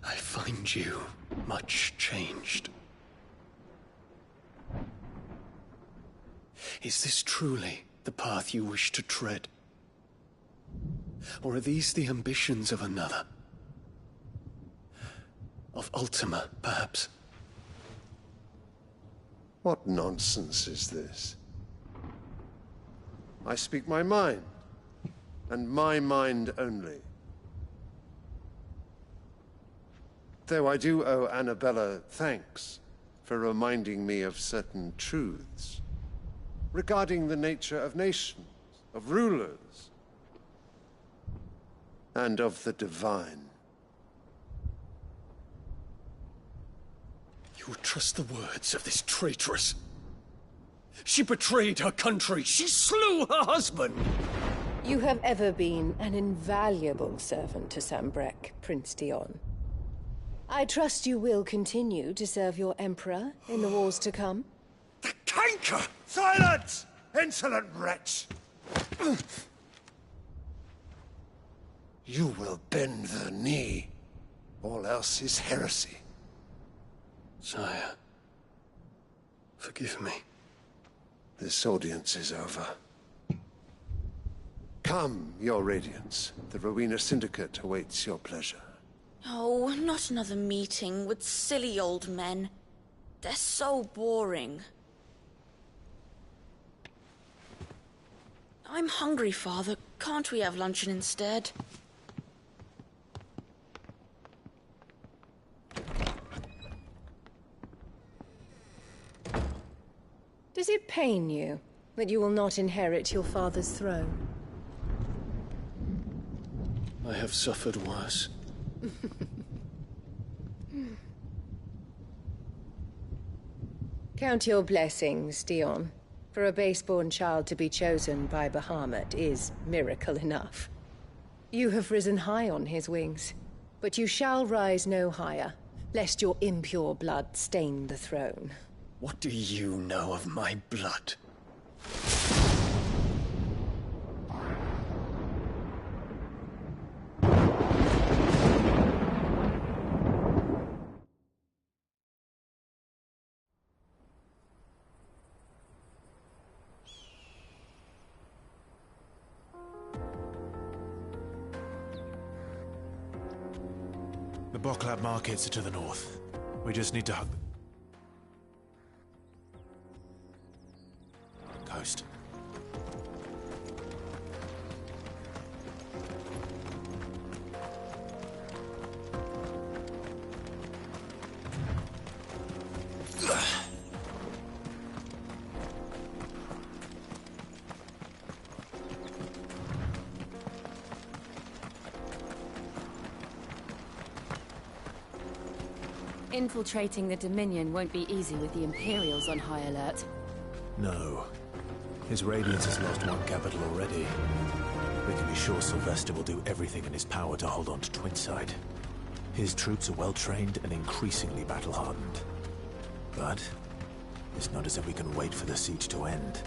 I find you much changed. Is this truly the path you wish to tread? Or are these the ambitions of another? Of Ultima, perhaps? What nonsense is this? I speak my mind, and my mind only. Though I do owe Annabella thanks for reminding me of certain truths regarding the nature of nations, of rulers, and of the divine. You would trust the words of this traitress? She betrayed her country. She slew her husband. You have ever been an invaluable servant to Sanbreque, Prince Dion. I trust you will continue to serve your Emperor in the wars to come. The canker! Silence! Insolent wretch! You will bend the knee. All else is heresy. Sire, forgive me. This audience is over. Come, your Radiance. The Rowena Syndicate awaits your pleasure. Oh, not another meeting with silly old men. They're so boring. I'm hungry, Father. Can't we have luncheon instead? Does it pain you that you will not inherit your father's throne? I have suffered worse. Count your blessings, Dion. For a base-born child to be chosen by Bahamut is miracle enough. You have risen high on his wings, but you shall rise no higher, lest your impure blood stain the throne. What do you know of my blood? The Boklab markets are to the north. We just need to hug the coast. Infiltrating the Dominion won't be easy with the Imperials on high alert. No. His Radiance has lost one capital already. We can be sure Sylvester will do everything in his power to hold on to Twinside. His troops are well-trained and increasingly battle-hardened. But it's not as if we can wait for the siege to end.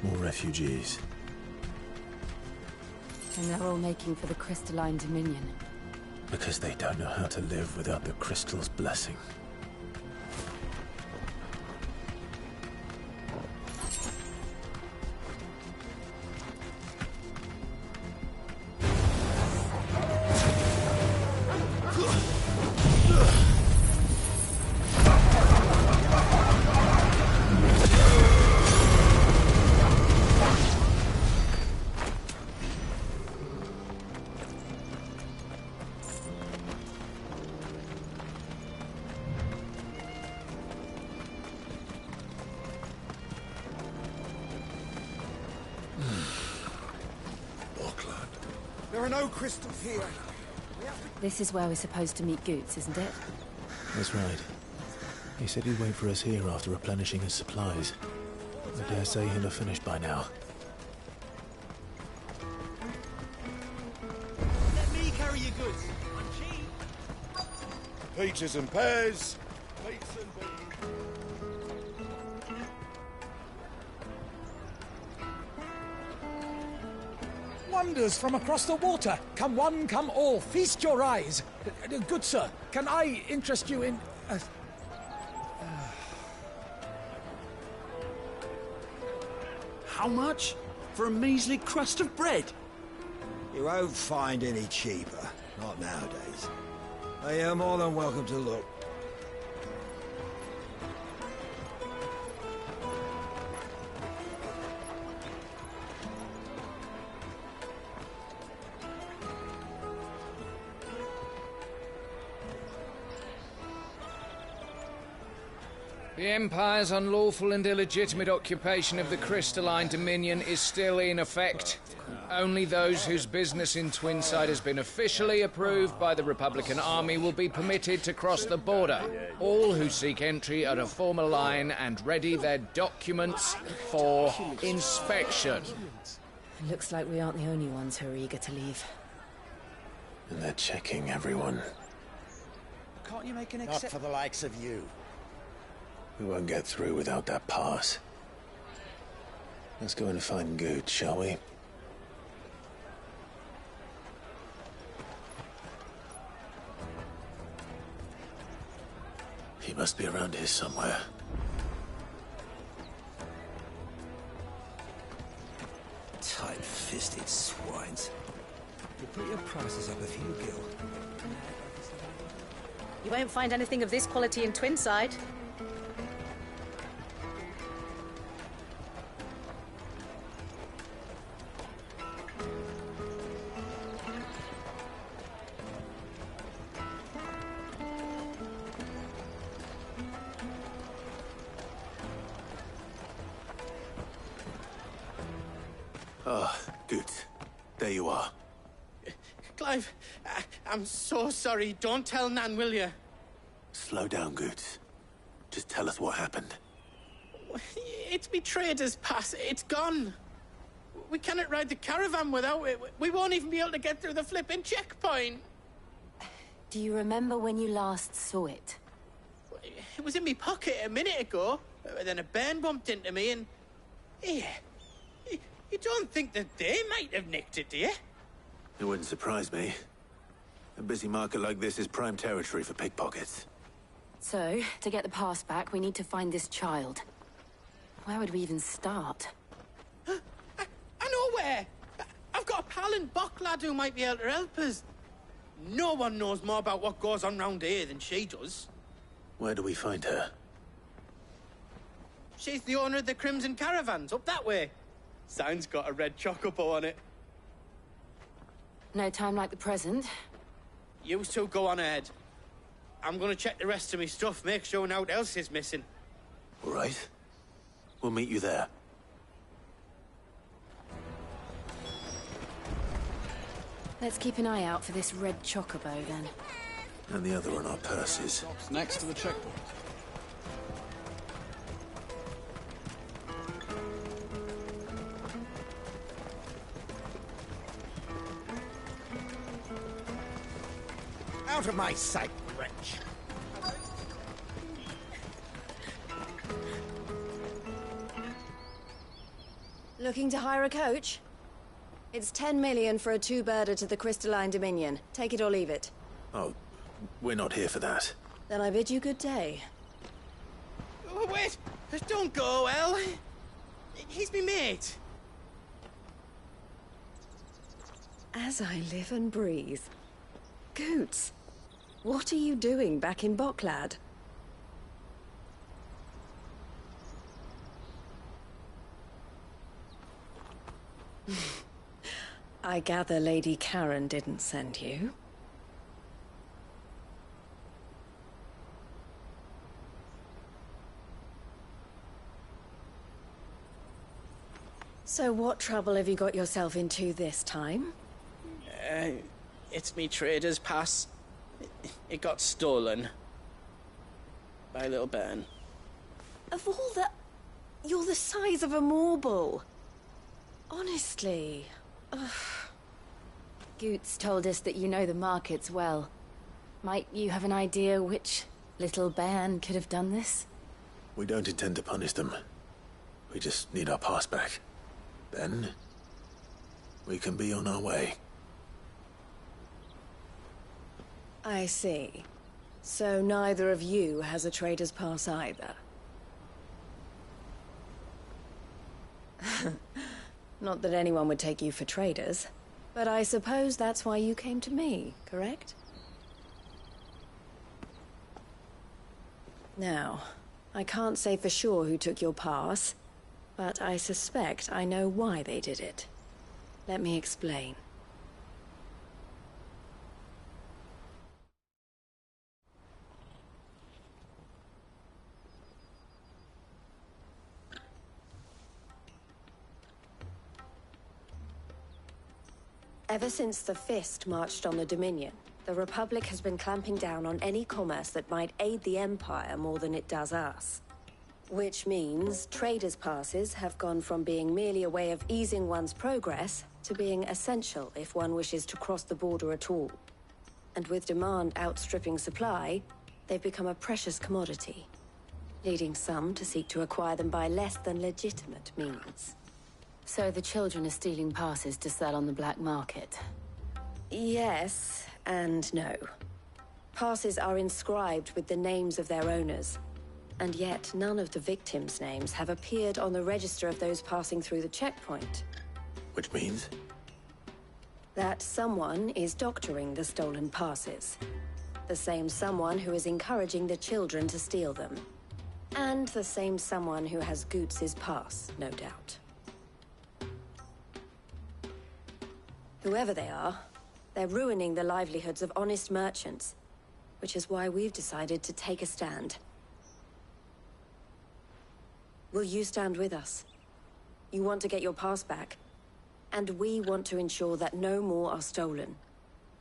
More refugees. And they're all making for the Crystalline Dominion. Because they don't know how to live without the Crystal's blessing. There are no crystals here. This is where we're supposed to meet Goots, isn't it? That's right. He said he'd wait for us here after replenishing his supplies. I dare say he'll have finished by now. Let me carry your goods. I'm cheap. Peaches and pears. Meats and beans. Wonders from across the water. Come one, come all. Feast your eyes. Good sir, can I interest you in... How much? For a measly crust of bread? You won't find any cheaper. Not nowadays. But you're more than welcome to look. The Empire's unlawful and illegitimate occupation of the Crystalline Dominion is still in effect. Only those whose business in Twinside has been officially approved by the Republican Army will be permitted to cross the border. All who seek entry are to form a line and ready their documents for inspection. It looks like we aren't the only ones who are eager to leave. And they're checking everyone. Can't you make an exception? Not for the likes of you. We won't get through without that pass. Let's go and find Good, shall we? He must be around here somewhere. Tight-fisted swines. You put your prices up if you Gil. You won't find anything of this quality in Twinside. Ah, good. There you are. Clive, I'm so sorry. Don't tell Nan, will you? Slow down, Goots. Just tell us what happened. It's me trader's pass. It's gone. We cannot ride the caravan without it. We won't even be able to get through the flipping checkpoint. Do you remember when you last saw it? It was in my pocket a minute ago. Then a bairn bumped into me and... Yeah. You don't think that they might have nicked it, do you? It wouldn't surprise me. A busy market like this is prime territory for pickpockets. So, to get the pass back, we need to find this child. Where would we even start? I know where! I've got a pal in Bock lad who might be able to help us. No one knows more about what goes on round here than she does. Where do we find her? She's the owner of the Crimson Caravans, up that way. Sign's got a red chocobo on it. No time like the present. You two go on ahead. I'm gonna check the rest of me stuff, make sure naught else is missing. All right. We'll meet you there. Let's keep an eye out for this red chocobo, then. And the other on our purses. Next to the checkpoint. Out of my sight, wretch! Looking to hire a coach? It's 10 million for a two-birder to the Crystalline Dominion. Take it or leave it. Oh, we're not here for that. Then I bid you good day. Oh, wait! Don't go, El. He's me mate. As I live and breathe. Goots, what are you doing back in Boklad? I gather Lady Karen didn't send you. So what trouble have you got yourself into this time? It's me trader's pass. It got stolen. By little Ben. Of all the... You're the size of a marble. Honestly. Ugh. Goots told us that you know the markets well. Might you have an idea which little bairn could have done this? We don't intend to punish them. We just need our pass back. Then, we can be on our way. I see. So neither of you has a trader's pass either. Not that anyone would take you for traders, but I suppose that's why you came to me, correct? Now, I can't say for sure who took your pass, but I suspect I know why they did it. Let me explain. Ever since the Fist marched on the Dominion, the Republic has been clamping down on any commerce that might aid the Empire more than it does us. Which means traders' passes have gone from being merely a way of easing one's progress to being essential if one wishes to cross the border at all. And with demand outstripping supply, they've become a precious commodity, leading some to seek to acquire them by less than legitimate means. So the children are stealing passes to sell on the black market? Yes, and no. Passes are inscribed with the names of their owners, and yet none of the victims' names have appeared on the register of those passing through the checkpoint. Which means? That someone is doctoring the stolen passes. The same someone who is encouraging the children to steal them. And the same someone who has Goots' pass, no doubt. Whoever they are, they're ruining the livelihoods of honest merchants, which is why we've decided to take a stand. Will you stand with us? You want to get your pass back, and we want to ensure that no more are stolen.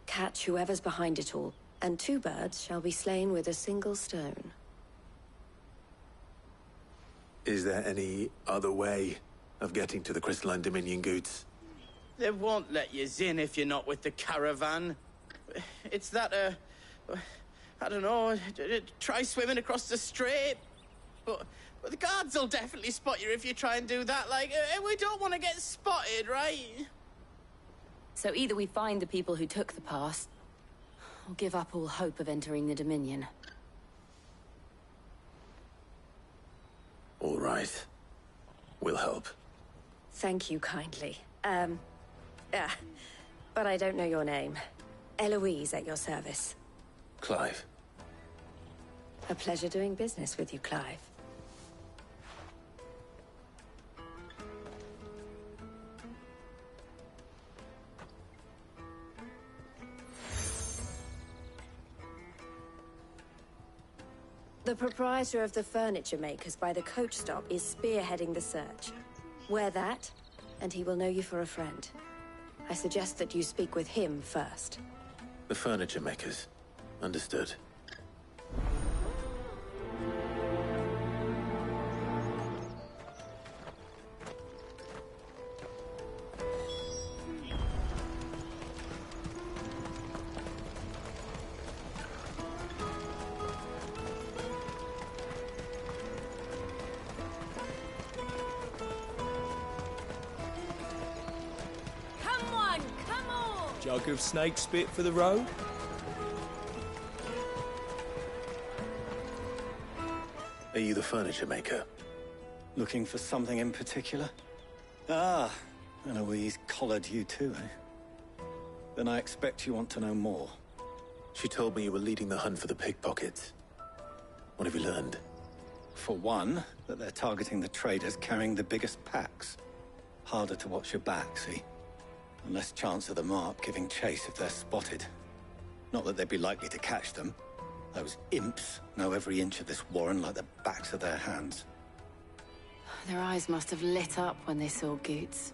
Catch whoever's behind it all, and two birds shall be slain with a single stone. Is there any other way of getting to the Crystalline Dominion, Goots? They won't let you in if you're not with the caravan. It's that, I don't know, try swimming across the strait. But the guards will definitely spot you if you try and do that. Like, we don't want to get spotted, right? So either we find the people who took the pass, or give up all hope of entering the Dominion. All right. We'll help. Thank you kindly. But I don't know your name. Eloise at your service. Clive. A pleasure doing business with you, Clive. The proprietor of the furniture makers by the coach stop is spearheading the search. Wear that, and he will know you for a friend. I suggest that you speak with him first. The furniture makers. Understood. Jug of snake spit for the road? Are you the furniture maker? Looking for something in particular? Ah, Eloise collared you too, eh? Then I expect you want to know more. She told me you were leading the hunt for the pickpockets. What have you learned? For one, that they're targeting the traders carrying the biggest packs. Harder to watch your back, see? And less chance of the mark giving chase if they're spotted. Not that they'd be likely to catch them. Those imps know every inch of this warren like the backs of their hands. Their eyes must have lit up when they saw Goots.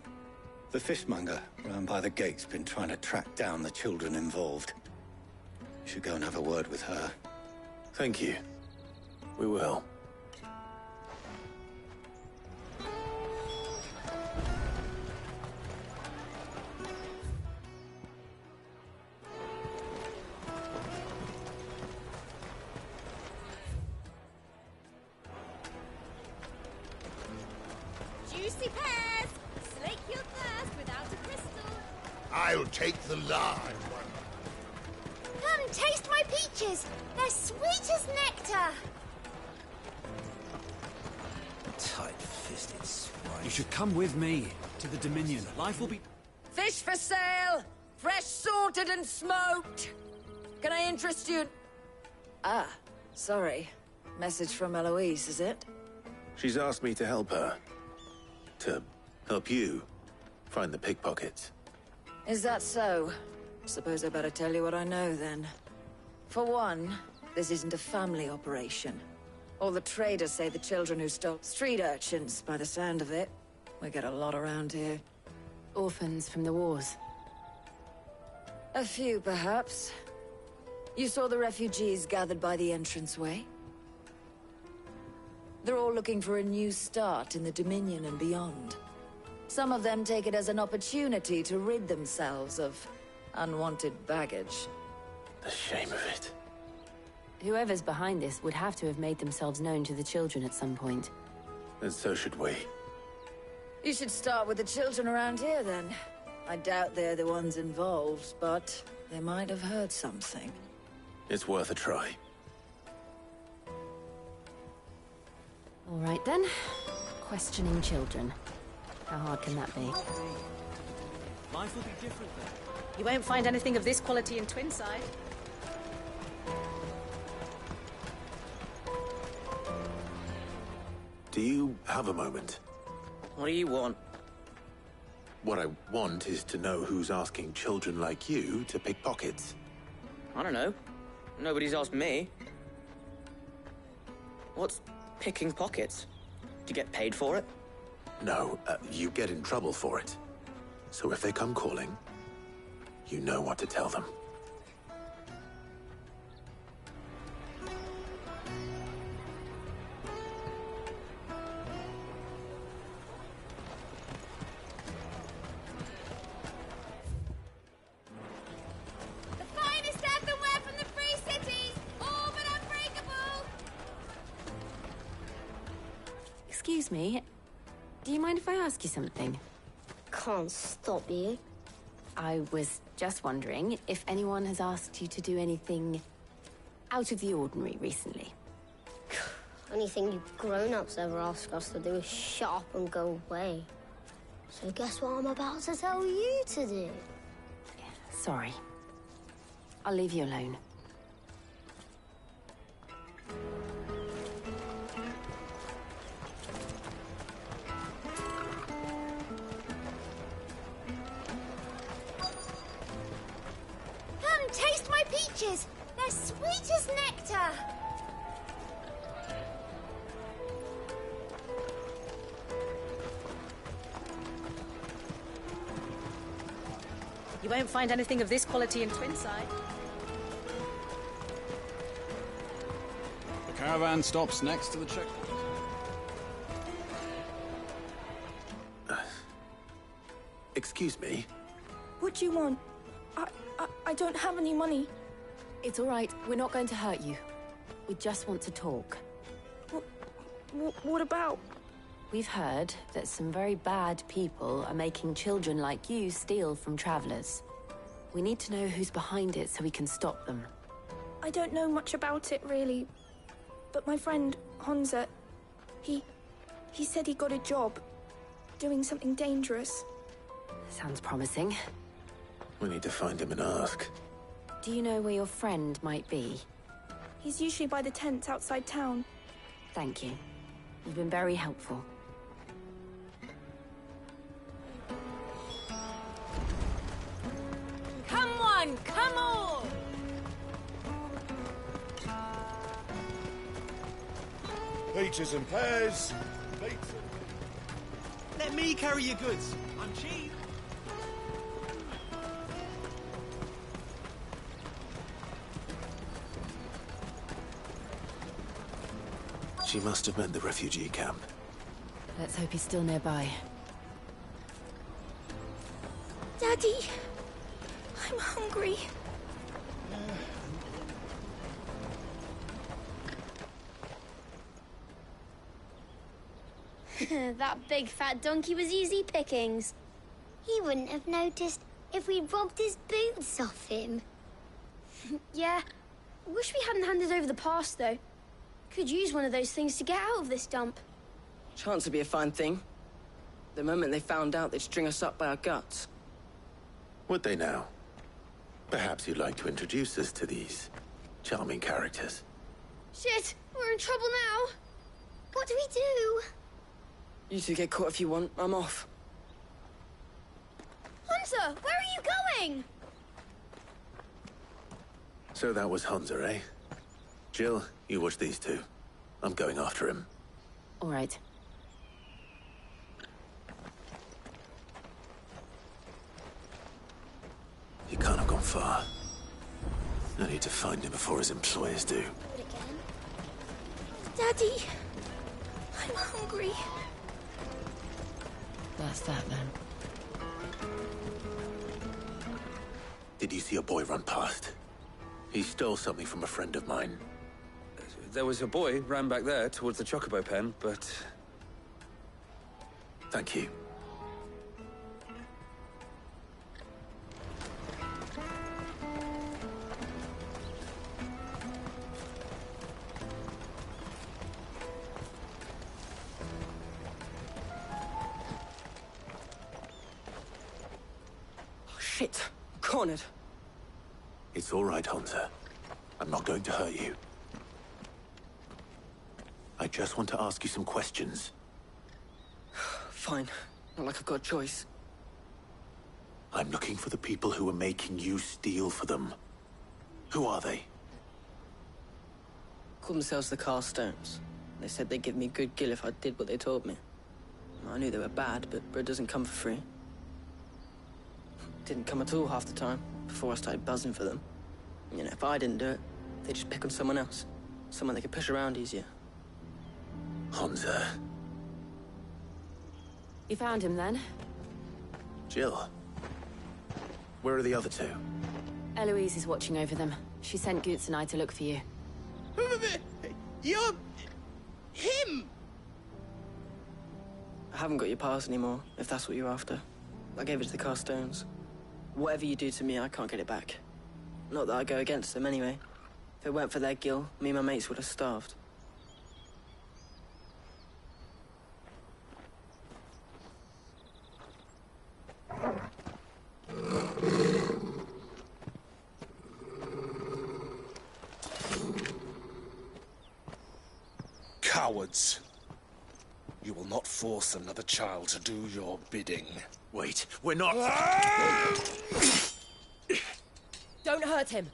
The fishmonger round by the gate's been trying to track down the children involved. You should go and have a word with her. Thank you. We will. Juicy pears! Slake your thirst without a crystal. I'll take the large one. Come, taste my peaches! They're sweet as nectar! Tight-fisted swine. You should come with me to the Dominion. Life will be... Fish for sale! Fresh salted and smoked! Can I interest you? Ah, sorry. Message from Eloise, is it? She's asked me to help her. To help you find the pickpockets. Is that so? Suppose I better tell you what I know, then. For one, this isn't a family operation. All the traders say the children who stole street urchins, by the sound of it. We get a lot around here. Orphans from the wars. A few, perhaps. You saw the refugees gathered by the entranceway? They're all looking for a new start in the Dominion and beyond. Some of them take it as an opportunity to rid themselves of unwanted baggage. The shame of it. Whoever's behind this would have to have made themselves known to the children at some point. And so should we. You should start with the children around here, then. I doubt they're the ones involved, but they might have heard something. It's worth a try. All right, then. Questioning children. How hard can that be? Life will be different then. You won't find anything of this quality in Twinside. Do you have a moment? What do you want? What I want is to know who's asking children like you to pick pockets. I don't know. Nobody's asked me. What's picking pockets? Do you get paid for it? No, you get in trouble for it. So if they come calling, you know what to tell them. The finest earthenware from the Free Cities! All but unbreakable! Excuse me. Do you mind if I ask you something? Can't stop you. I was just wondering if anyone has asked you to do anything out of the ordinary recently. Anything you grown-ups ever ask us to do is shut up and go away. So guess what I'm about to tell you to do? Sorry. I'll leave you alone. Come, taste my peaches! They're sweet as nectar! You won't find anything of this quality in Twinside. The caravan stops next to the checkpoint. Excuse me? What do you want? I don't have any money. It's all right. We're not going to hurt you. We just want to talk. What about? We've heard that some very bad people are making children like you steal from travelers. We need to know who's behind it so we can stop them. I don't know much about it, really. But my friend, Honza, he said he got a job doing something dangerous. Sounds promising. We need to find him and ask. Do you know where your friend might be? He's usually by the tents outside town. Thank you. You've been very helpful. Come on, come on! Peaches and pears. Let me carry your goods. I'm cheap. She must have meant the refugee camp. Let's hope he's still nearby. Daddy, I'm hungry. That big fat donkey was easy pickings. He wouldn't have noticed if we'd robbed his boots off him. Yeah. Wish we hadn't handed over the pass, though. Could use one of those things to get out of this dump. Chance would be a fine thing. The moment they found out, they'd string us up by our guts. Would they now? Perhaps you'd like to introduce us to these charming characters. Shit, we're in trouble now. What do we do? You two get caught if you want. I'm off. Hunter, where are you going? So that was Hunter, eh? Jill, you watch these two. I'm going after him. All right. He can't have gone far. I need to find him before his employers do. Daddy, I'm hungry. That's that, then. Did you see a boy run past? He stole something from a friend of mine. There was a boy ran back there towards the chocobo pen, but... Thank you. Shit! I'm cornered. It's all right, Hunter. I'm not going to hurt you. I just want to ask you some questions. Fine. Not like I've got a choice. I'm looking for the people who are making you steal for them. Who are they? Call themselves the Carstones. They said they'd give me good gill if I did what they told me. I knew they were bad, but bread doesn't come for free. Didn't come at all half the time, before I started buzzing for them. You know, if I didn't do it, they'd just pick on someone else. Someone they could push around easier. Hunter. You found him, then? Jill. Where are the other two? Eloise is watching over them. She sent Goots and I to look for you. You're... him! I haven't got your pass anymore, if that's what you're after. I gave it to the Carstones. Whatever you do to me, I can't get it back. Not that I go against them, anyway. If it weren't for their gill, me and my mates would have starved. Cowards. You will not force another child to do your bidding. Wait, we're not... Don't hurt him.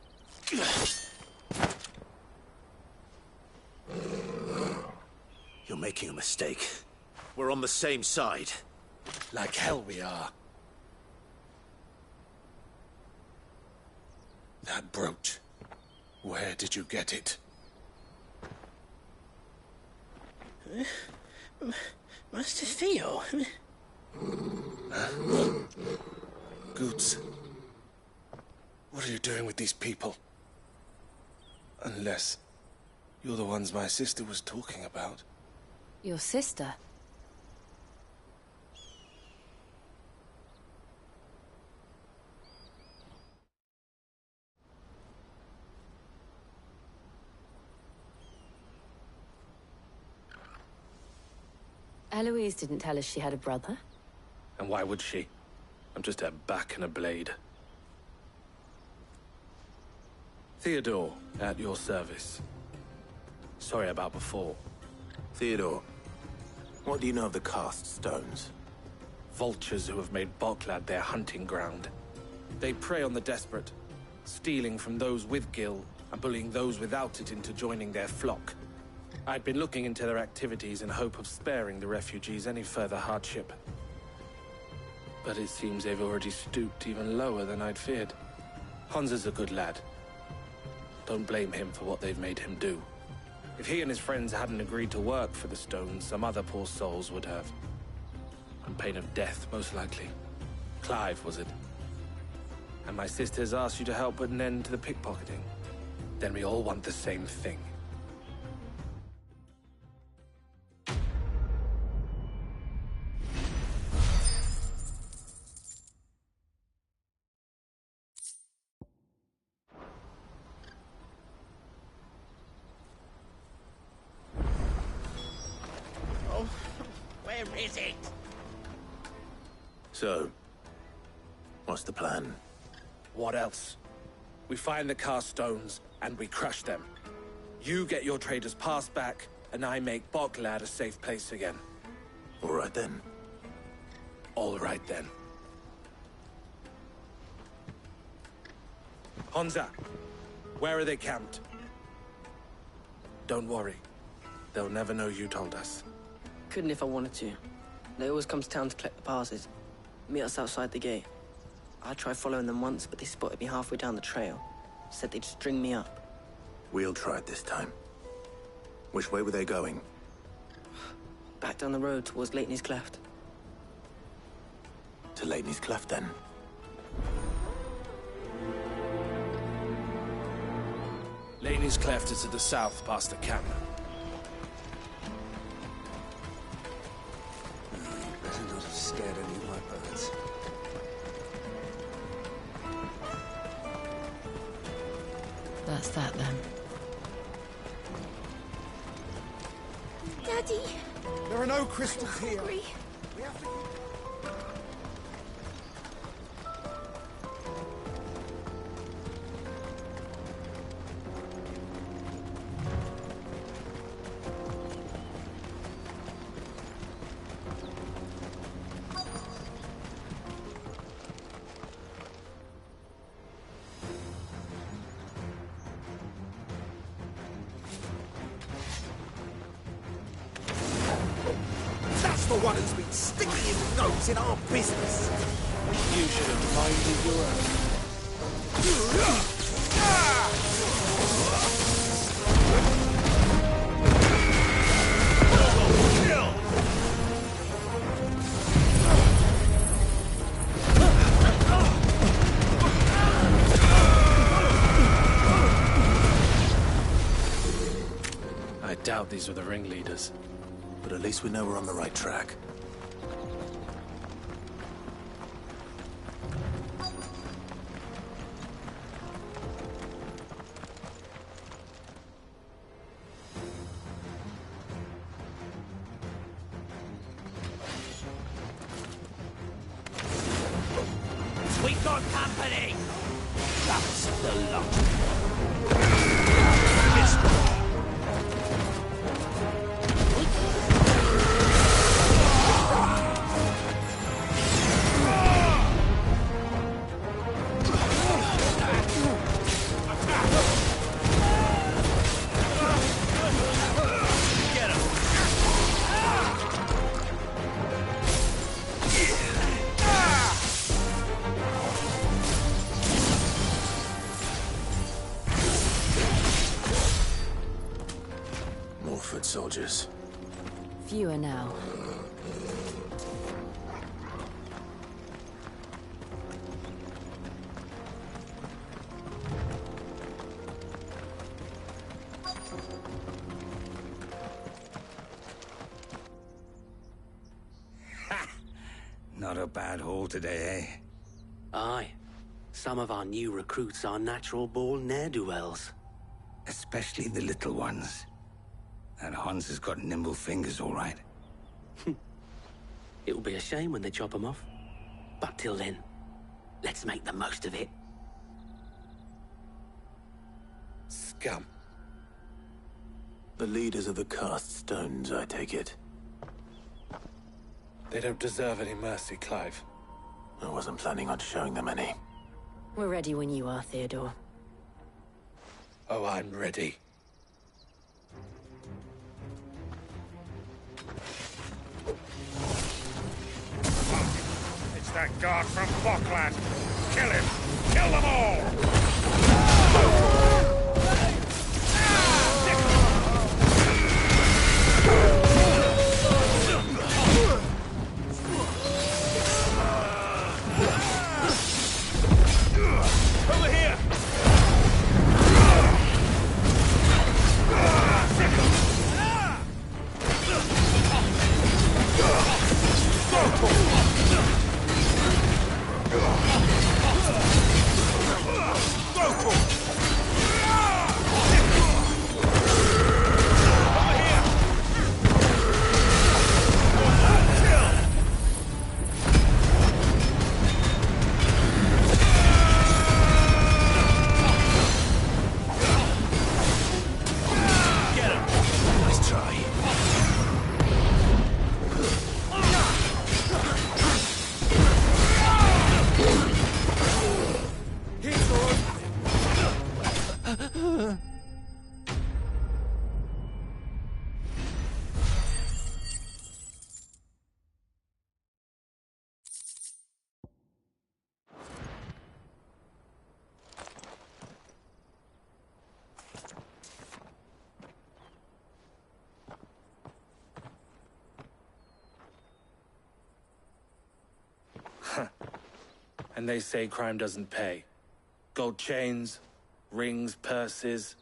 You're making a mistake. We're on the same side. Like hell we are. That brooch. Where did you get it? Master Theo? Goots. What are you doing with these people? Unless you're the ones my sister was talking about. Your sister? Eloise didn't tell us she had a brother. And why would she? I'm just her back and a blade. Theodore, at your service. Sorry about before. Theodore, what do you know of the cast stones? Vultures who have made Boklad their hunting ground. They prey on the desperate, stealing from those with gil and bullying those without it into joining their flock. I'd been looking into their activities in hope of sparing the refugees any further hardship. But it seems they've already stooped even lower than I'd feared. Hansa's a good lad. Don't blame him for what they've made him do. If he and his friends hadn't agreed to work for the stones, some other poor souls would have. On pain of death, most likely. Clive, was it? And my sisters asked you to help put an end to the pickpocketing. Then we all want the same thing. Where is it? So, what's the plan? What else? We find the cast stones, and we crush them. You get your traders passed back, and I make Boklad a safe place again. All right then. All right then. Hansa, where are they camped? Don't worry. They'll never know you told us. Couldn't if I wanted to. They always come to town to collect the passes. Meet us outside the gate. I tried following them once, but they spotted me halfway down the trail. Said they'd string me up. We'll try it this time. Which way were they going? Back down the road towards Leitney's Cleft. To Leitney's Cleft, then? Leitney's Cleft is to the south, past the camp. Better not have scared any of my birds. That's that, then. Daddy! There are no crystals here. Hungry. We have to... That's the one who's been sticking his nose in our business. You should have minded your own. I doubt these were the ringleaders. But at least we know we're on the right track. We got company! That's the lot. soldiers. Fewer now. Not a bad haul today, eh? Aye. Some of our new recruits are natural-born ne'er-do-wells. Especially the little ones. That Hans has got nimble fingers, all right. It'll be a shame when they chop 'em off. But till then, let's make the most of it. Scum. The leaders of the cast stones, I take it. They don't deserve any mercy, Clive. I wasn't planning on showing them any. We're ready when you are, Theodore. Oh, I'm ready. It's that guard from Bokland. Kill him! Kill them all! Over here! And they say crime doesn't pay. Gold chains, rings, purses.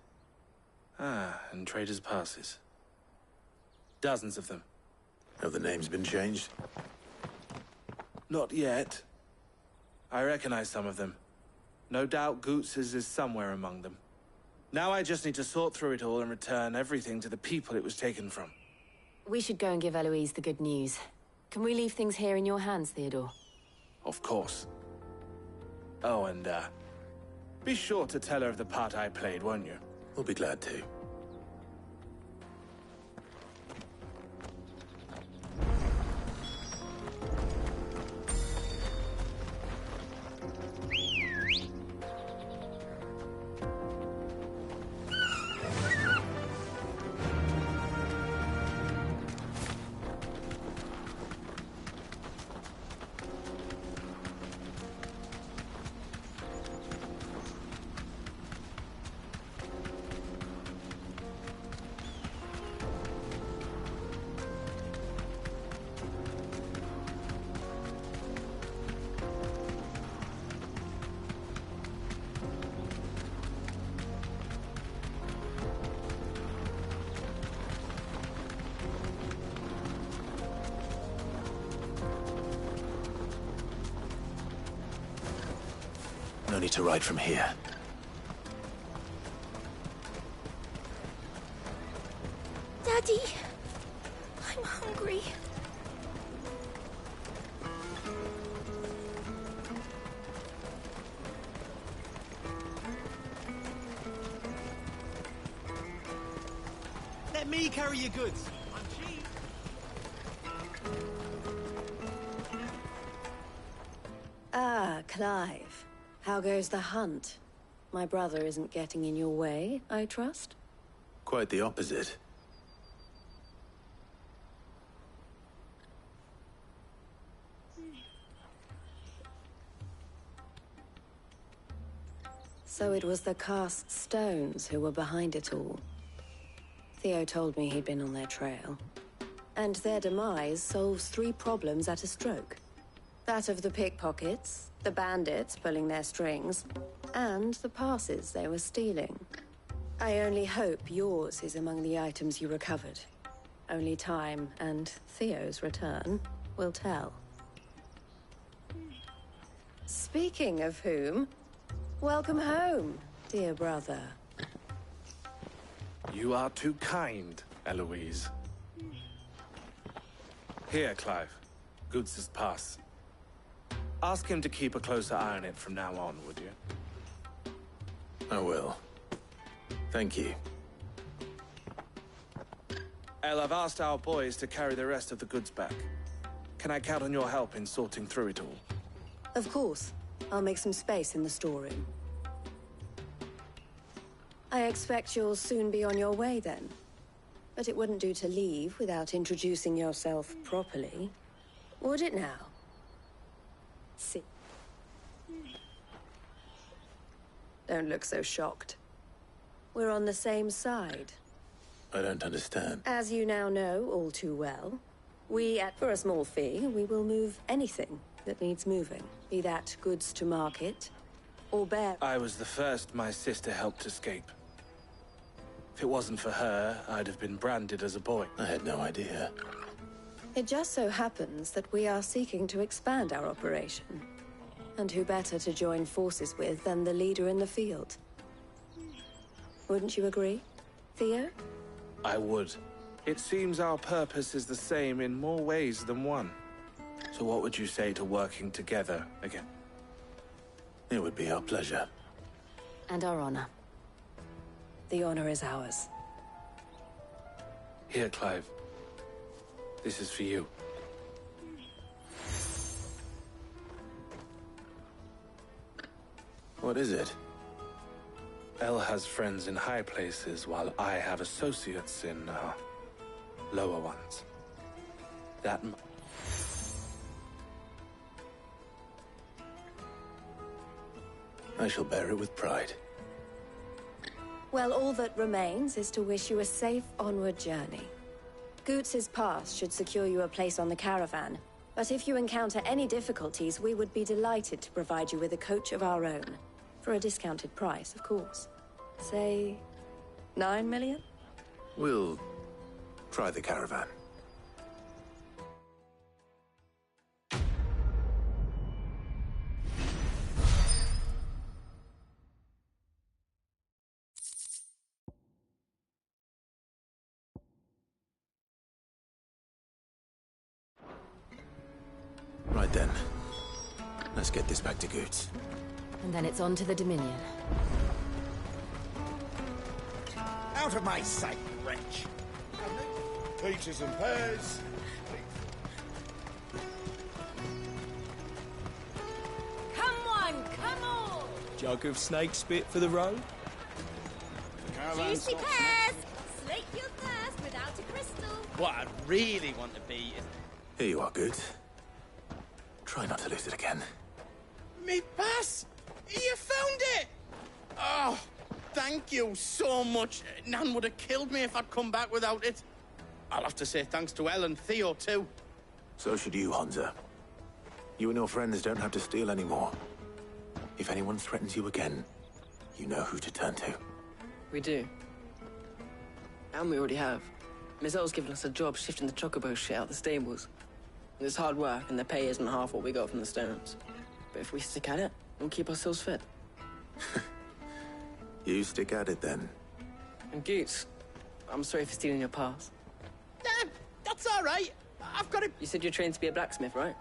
And traders' passes. Dozens of them. Have the names been changed? Not yet. I recognize some of them. No doubt Goots's is somewhere among them. Now I just need to sort through it all and return everything to the people it was taken from. We should go and give Eloise the good news. Can we leave things here in your hands, Theodore? Of course. Oh, and, be sure to tell her of the part I played, won't you? We'll be glad to. No need to ride from here. Daddy, I'm hungry. Let me carry your goods. I'm cheap. Ah, Clive. How goes the hunt? My brother isn't getting in your way, I trust? Quite the opposite. So it was the cast stones who were behind it all. Theo told me he'd been on their trail. And their demise solves 3 problems at a stroke. That of the pickpockets, the bandits pulling their strings, and the passes they were stealing. I only hope yours is among the items you recovered. Only time and Theo's return will tell. Speaking of whom, welcome home, dear brother. You are too kind, Eloise. Here, Clive. Goods' pass. Ask him to keep a closer eye on it from now on, would you? I will. Thank you. El, I've asked our boys to carry the rest of the goods back. Can I count on your help in sorting through it all? Of course. I'll make some space in the storeroom. I expect you'll soon be on your way then. But it wouldn't do to leave without introducing yourself properly. Would it now? See. Don't look so shocked. We're on the same side. I don't understand. As you now know all too well, for a small fee, we will move anything that needs moving. Be that goods to market, or bear... I was the first my sister helped escape. If it wasn't for her, I'd have been branded as a boy. I had no idea. It just so happens that we are seeking to expand our operation. And who better to join forces with than the leader in the field? Wouldn't you agree, Theo? I would. It seems our purpose is the same in more ways than one. So what would you say to working together again? It would be our pleasure. And our honor. The honor is ours. Here, Clive. This is for you. What is it? El has friends in high places, while I have associates in, lower ones. I shall bear it with pride. Well, all that remains is to wish you a safe onward journey. Goots' pass should secure you a place on the caravan, but if you encounter any difficulties, we would be delighted to provide you with a coach of our own. For a discounted price, of course. Say, 9 million? We'll try the caravan. Right then. Let's get this back to Goots. And then it's on to the Dominion. Out of my sight, wretch! Peaches and pears. Come on, come on! Jug of snake spit for the road? Juicy pears! Slake your thirst without a crystal. What I really want to be is... Here you are, Goots. Try not to lose it again. Me pass! You found it! Oh, thank you so much. Nan would have killed me if I'd come back without it. I'll have to say thanks to Elle and Theo, too. So should you, Hansa. You and your friends don't have to steal anymore. If anyone threatens you again, you know who to turn to. We do. And we already have. Mizelle's given us a job shifting the chocobo shit out the stables. It's hard work, and the pay isn't half what we got from the Stones. But if we stick at it, we'll keep ourselves fit. You stick at it, then. And Goots, I'm sorry for stealing your pass. That's all right. I've got it. You said you're trained to be a blacksmith, right?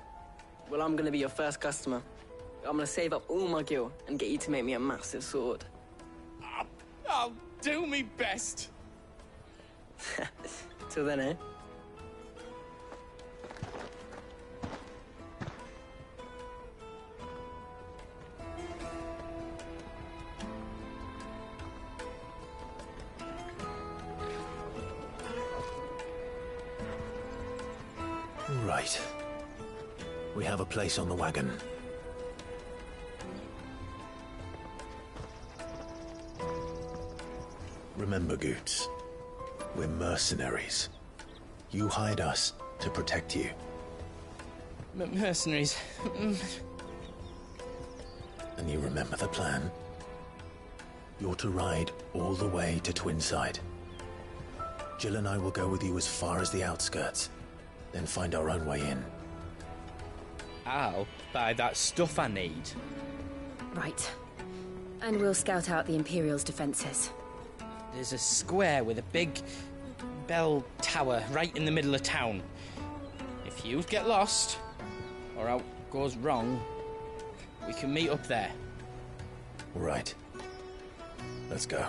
Well, I'm gonna be your first customer. I'm gonna save up all my gil and get you to make me a massive sword. I'll do me best. Till then, eh? Right. We have a place on the wagon. Remember, Goots. We're mercenaries. You hired us to protect you. Mercenaries. And you remember the plan? You're to ride all the way to Twinside. Jill and I will go with you as far as the outskirts, then find our own way in. I'll buy that stuff I need. Right. And we'll scout out the Imperial's defenses. There's a square with a big bell tower right in the middle of town. If you get lost, or out goes wrong, we can meet up there. Right. Let's go.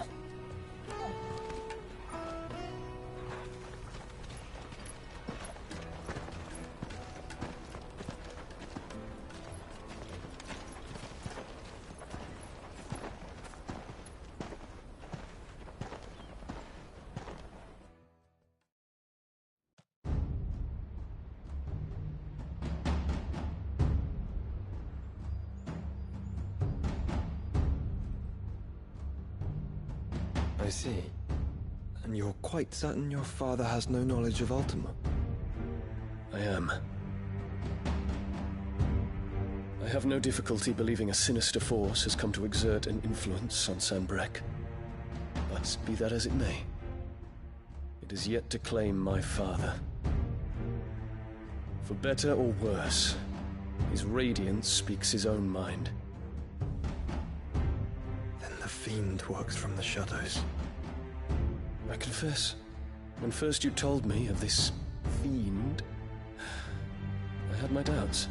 I see. And you're quite certain your father has no knowledge of Ultima? I am. I have no difficulty believing a sinister force has come to exert an influence on Sanbreque. But be that as it may, it is yet to claim my father. For better or worse, his radiance speaks his own mind. Then the Fiend works from the shadows. I confess, when first you told me of this Fiend, I had my doubts.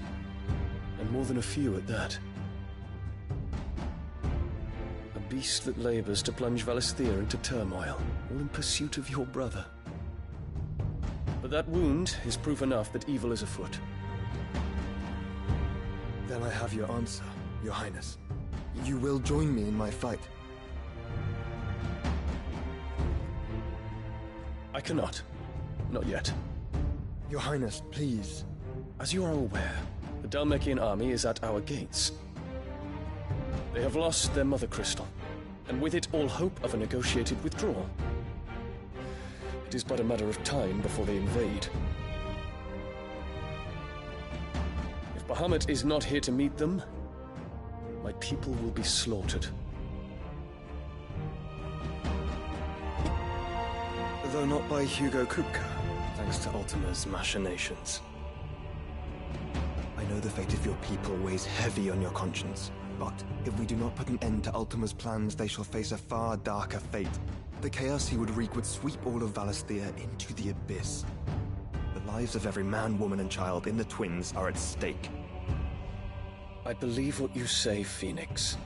And more than a few at that. A beast that labors to plunge Valisthea into turmoil, all in pursuit of your brother. But that wound is proof enough that evil is afoot. Then I have your answer, Your Highness. You will join me in my fight. I cannot. Not yet. Your Highness, please. As you are aware, the Dhalmekian army is at our gates. They have lost their mother crystal, and with it all hope of a negotiated withdrawal. It is but a matter of time before they invade. If Bahamut is not here to meet them, my people will be slaughtered. Though not by Hugo Kupka, thanks to Ultima's machinations. I know the fate of your people weighs heavy on your conscience, but if we do not put an end to Ultima's plans, they shall face a far darker fate. The chaos he would wreak would sweep all of Valisthea into the abyss. The lives of every man, woman, and child in the Twins are at stake. I believe what you say, Phoenix.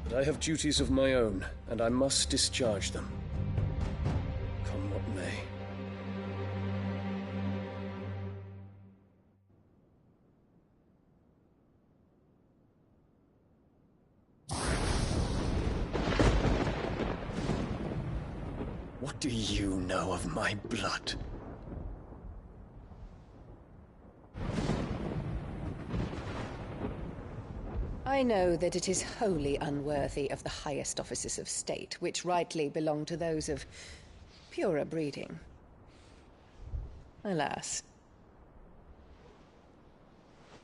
But I have duties of my own, and I must discharge them. Come what may. What do you know of my blood? I know that it is wholly unworthy of the highest offices of state, which rightly belong to those of purer breeding. Alas.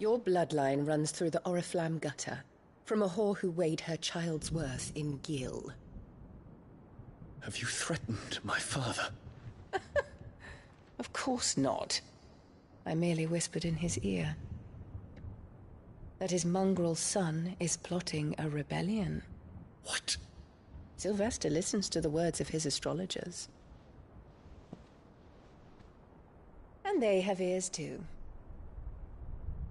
Your bloodline runs through the Oriflamme gutter, from a whore who weighed her child's worth in Gil. Have you threatened my father? Of course not. I merely whispered in his ear that his mongrel son is plotting a rebellion. What? Sylvester listens to the words of his astrologers. And they have ears too.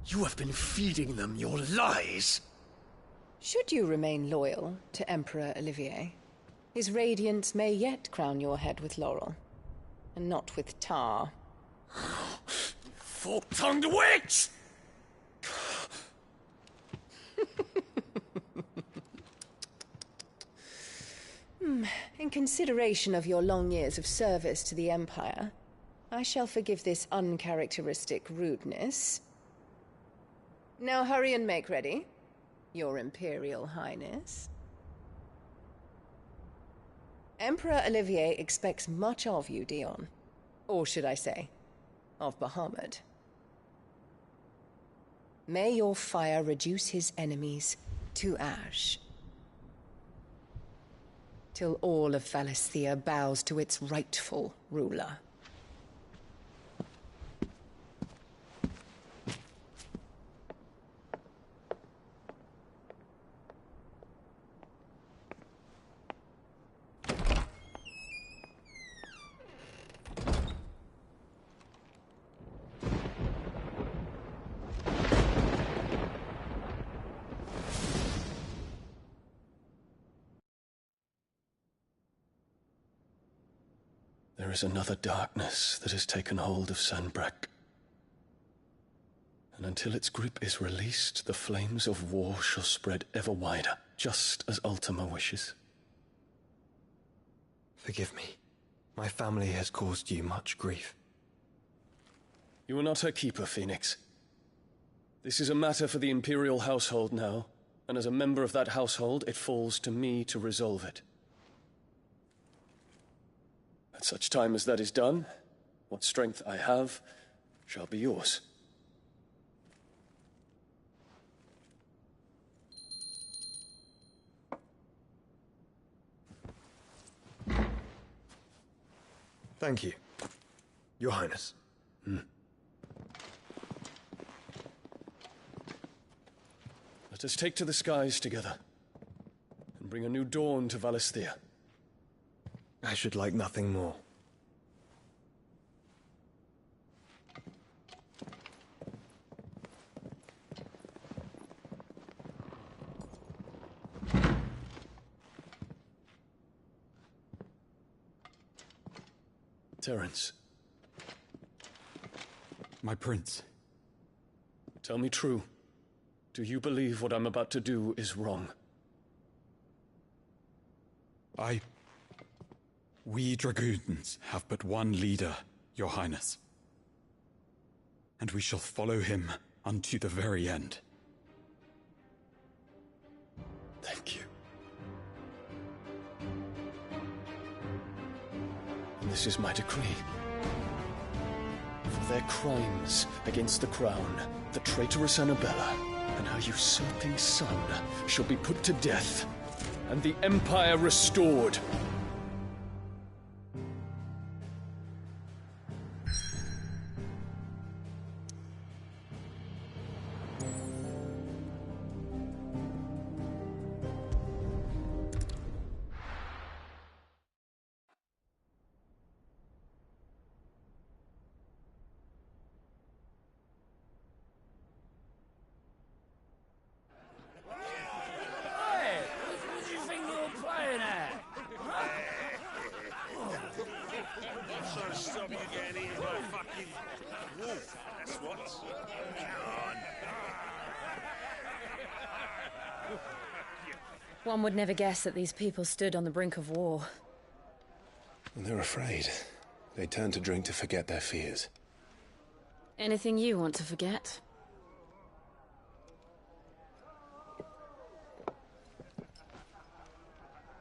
You have been feeding them your lies! Should you remain loyal to Emperor Olivier, his radiance may yet crown your head with laurel, and not with tar. Fork-tongued witch! In consideration of your long years of service to the Empire, I shall forgive this uncharacteristic rudeness. Now hurry and make ready, Your Imperial Highness. Emperor Olivier expects much of you, Dion. Or should I say, of Bahamut. May your fire reduce his enemies to ash, till all of Valisthea bows to its rightful ruler. There is another darkness that has taken hold of Sanbreque. And until its grip is released, the flames of war shall spread ever wider, just as Ultima wishes. Forgive me. My family has caused you much grief. You are not her keeper, Phoenix. This is a matter for the Imperial household now, and as a member of that household, it falls to me to resolve it. At such time as that is done, what strength I have shall be yours. Thank you, Your Highness. Let us take to the skies together, and bring a new dawn to Valisthea. I should like nothing more. Terence. My prince. Tell me true. Do you believe what I'm about to do is wrong? We dragoons have but one leader, Your Highness. And we shall follow him unto the very end. Thank you. And this is my decree. For their crimes against the crown, the traitorous Annabella and her usurping son shall be put to death, and the Empire restored. One would never guess that these people stood on the brink of war. And they're afraid. They turn to drink to forget their fears. Anything you want to forget?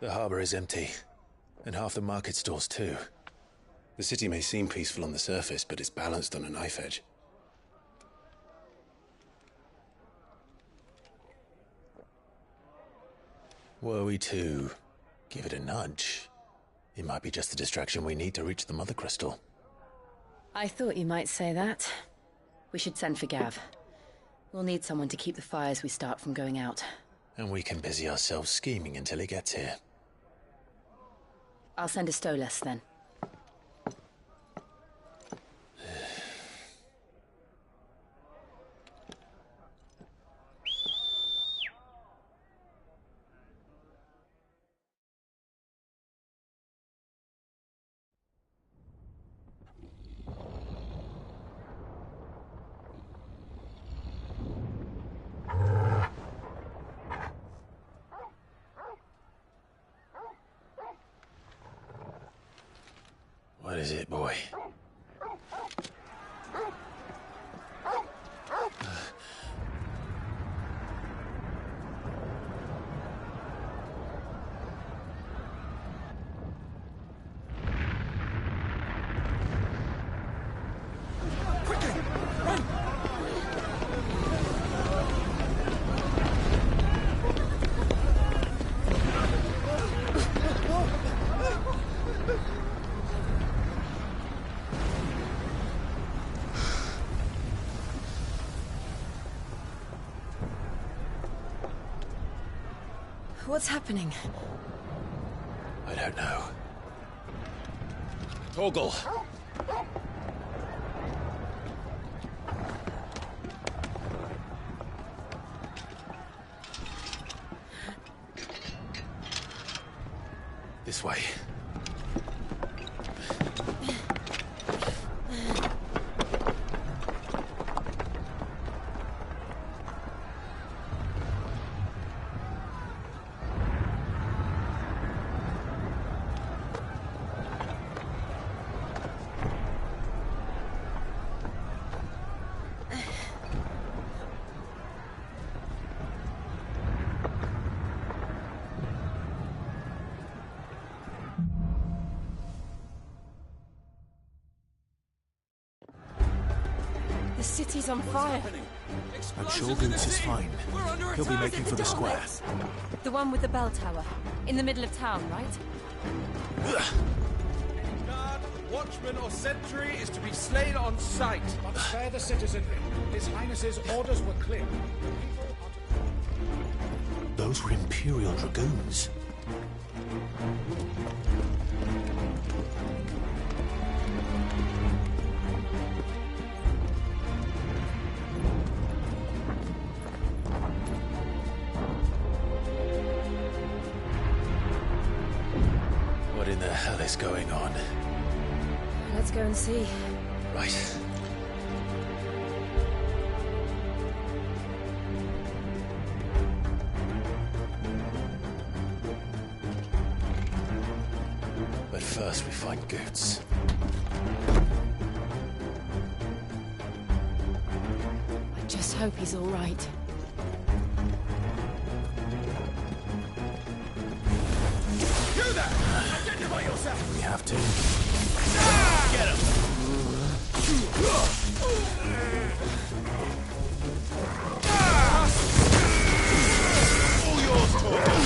The harbor is empty, and half the market stalls too. The city may seem peaceful on the surface, but it's balanced on a knife edge. Were we to give it a nudge, it might be just the distraction we need to reach the Mother Crystal. I thought you might say that. We should send for Gav. We'll need someone to keep the fires we start from going out. And we can busy ourselves scheming until he gets here. I'll send a Stolas then. What is it, boy? What's happening? I don't know. Torgal! This way. The city's on fire. I'm sure Goose is fine. He'll be making for the square. The one with the bell tower. In the middle of town, right? Guard, watchman or sentry is to be slain on sight. But spare the citizenry. His Highness's orders were clear. Those were Imperial Dragoons. What in the hell is going on? Let's go and see. Right. But first we find Goots. I just hope he's all right. You there! Identify yourself! We have to. Get him! All yours, Torgal!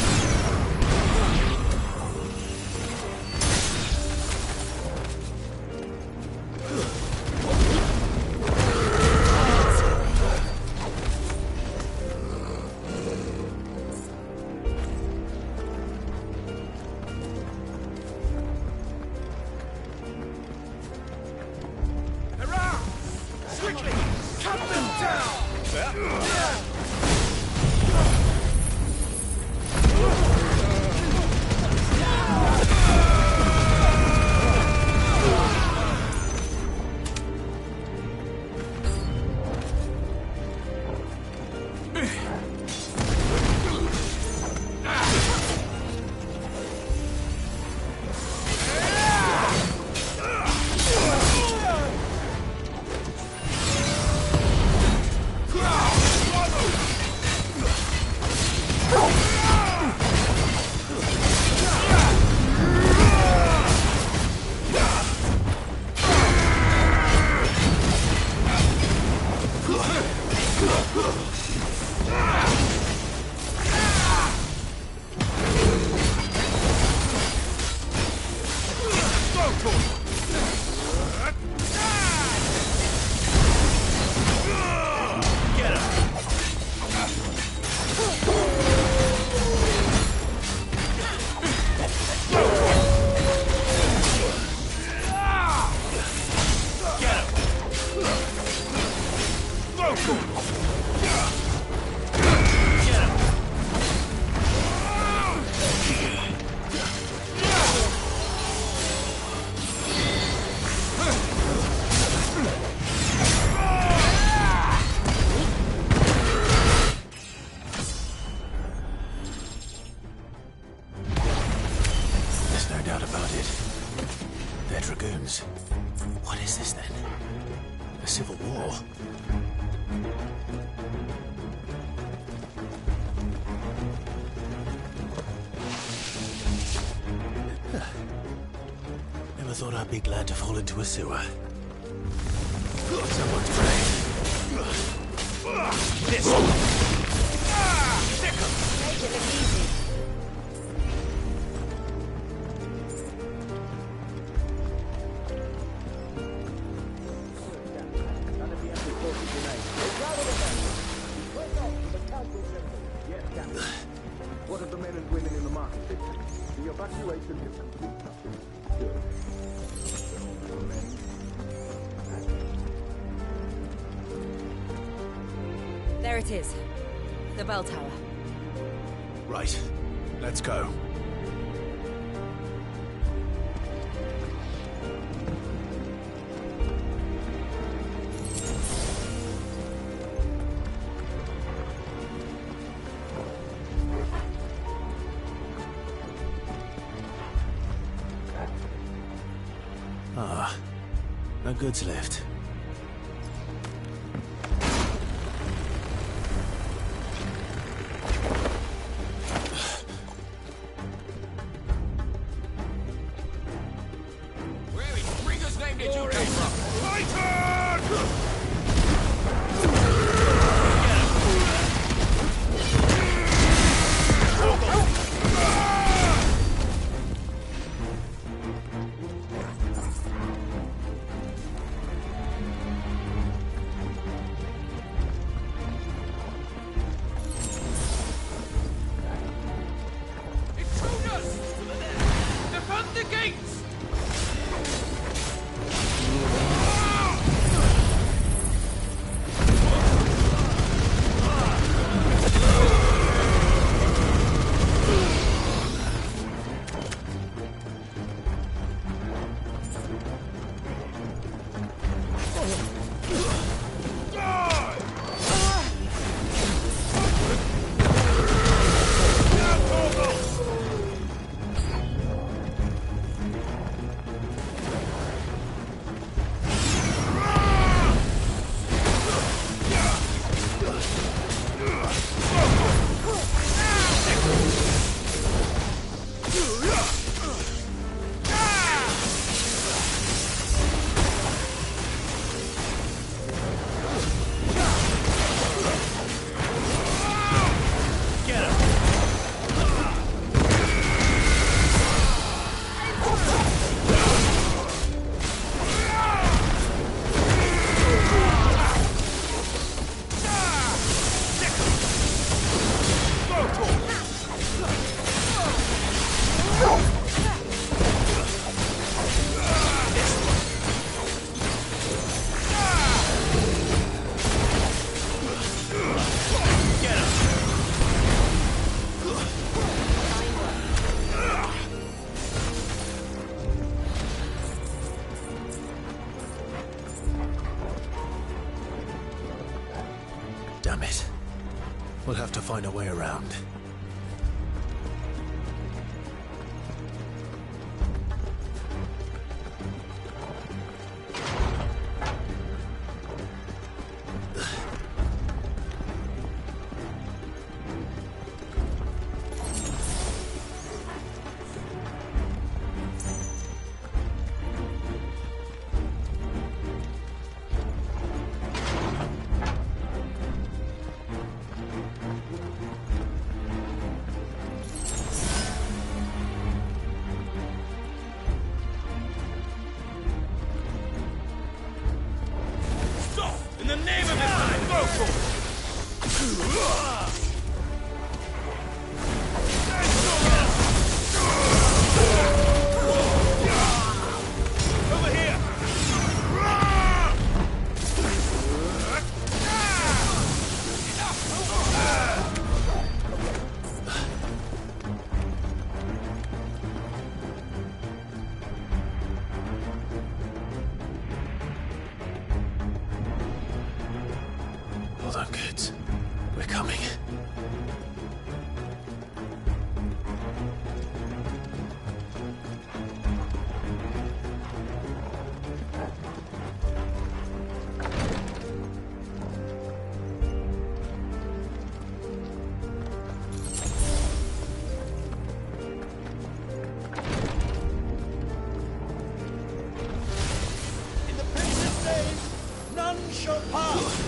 Dragoons. What is this then? A civil war? Never thought I'd be glad to fall into a sewer. Someone's praying. This! Make it look easy. What of the men and The evacuation is complete. There it is. The bell tower. Right. Let's go. Ah, no goods left. Damn it. We'll have to find a way around. In the name of Islam, go for it! Over here! Hold on, kids. We're coming. In the Prince's name, none shall pass!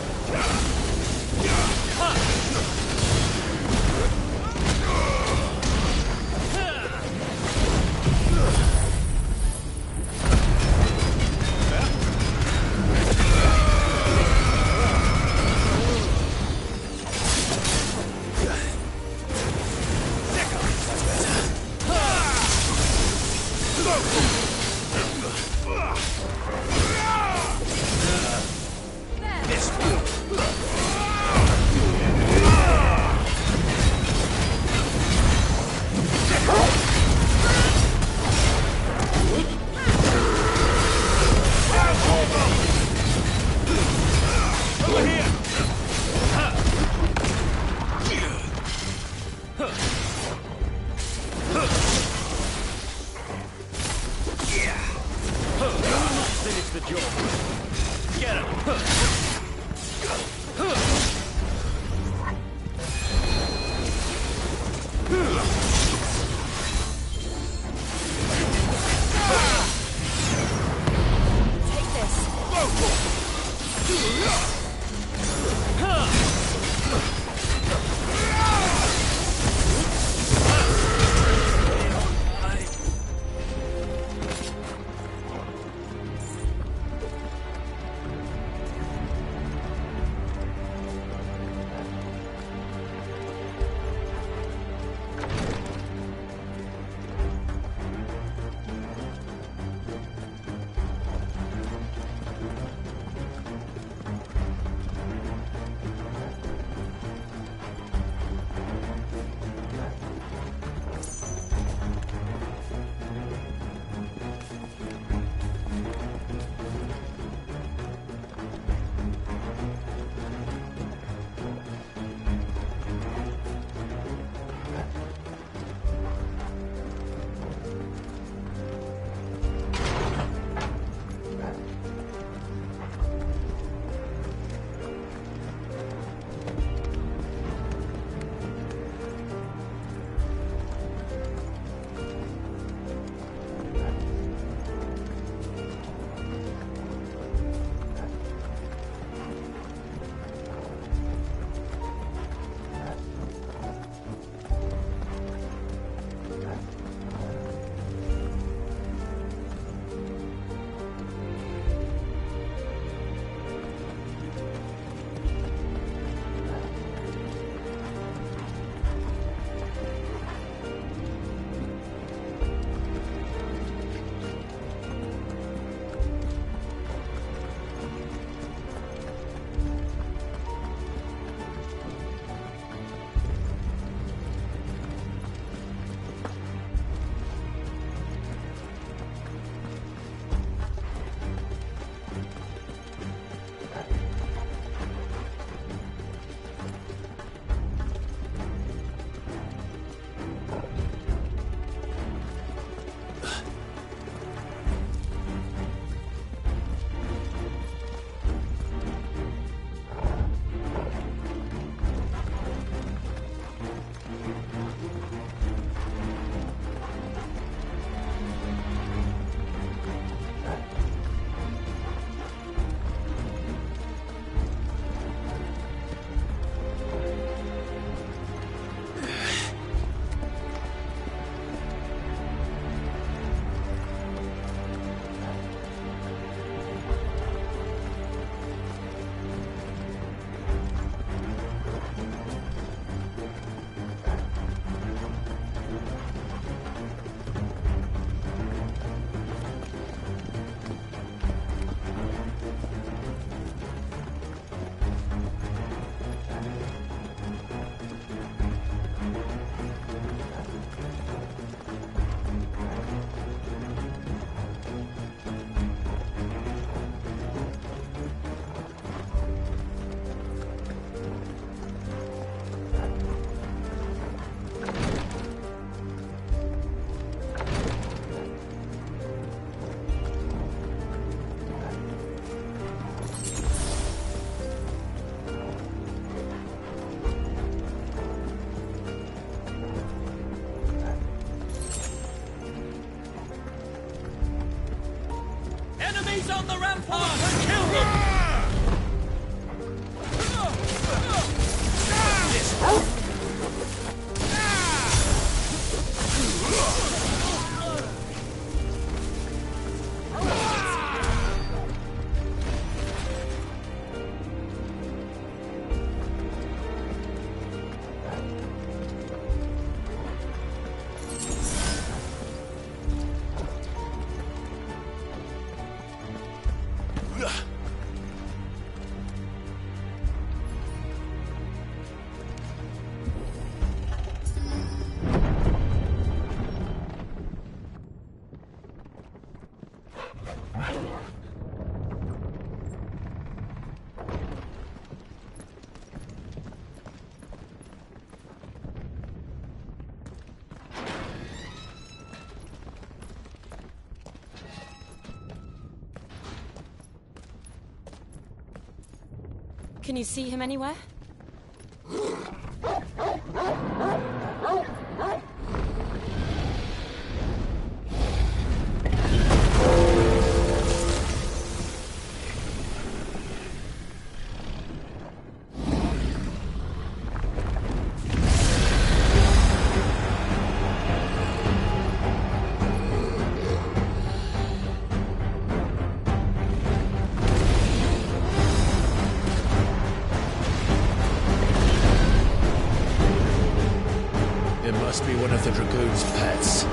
Kill them! Can you see him anywhere? It must be one of the Dragoon's pets.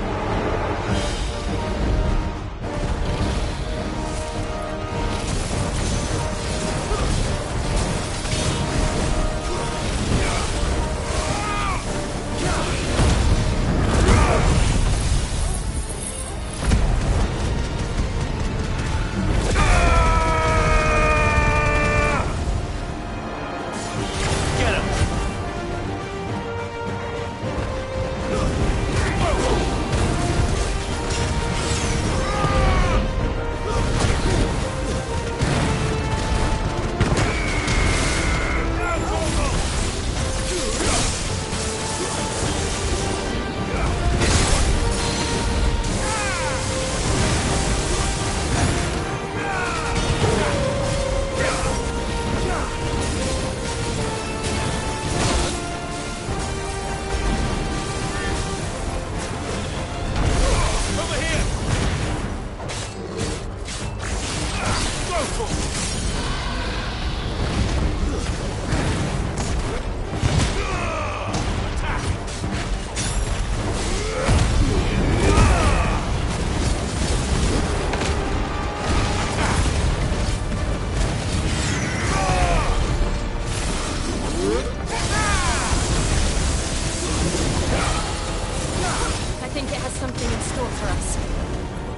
I think it has something in store for us.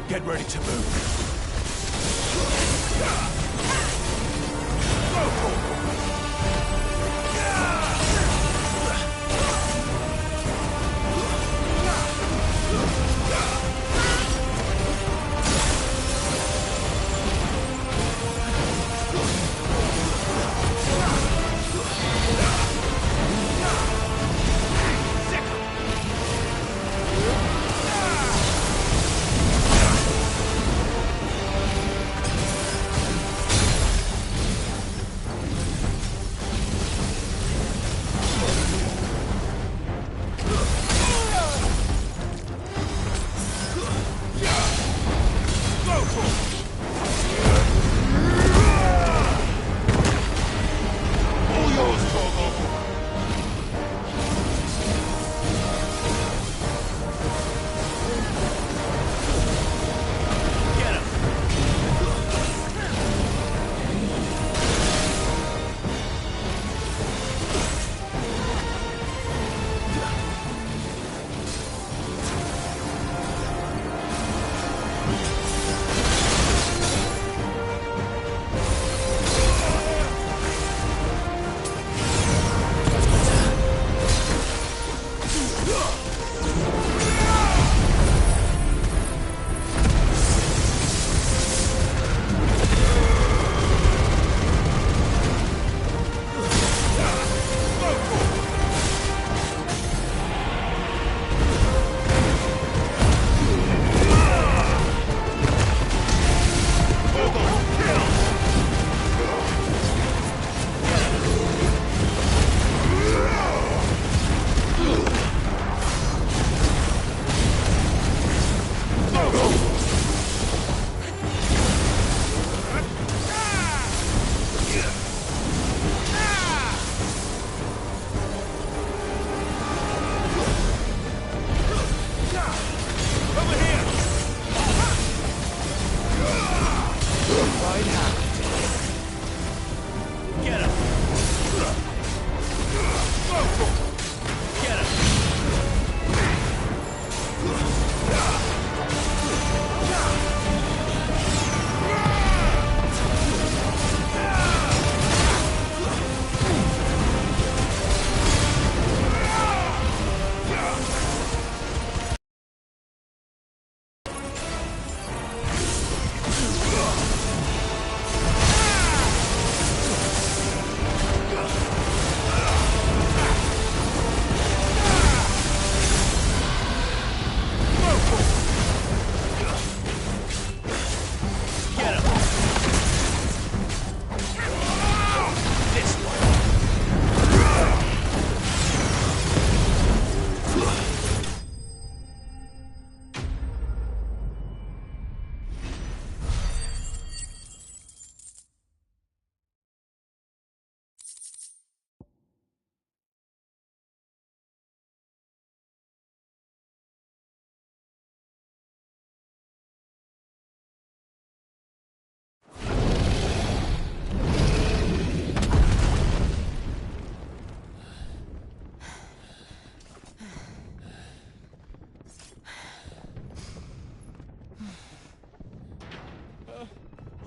Get ready to move.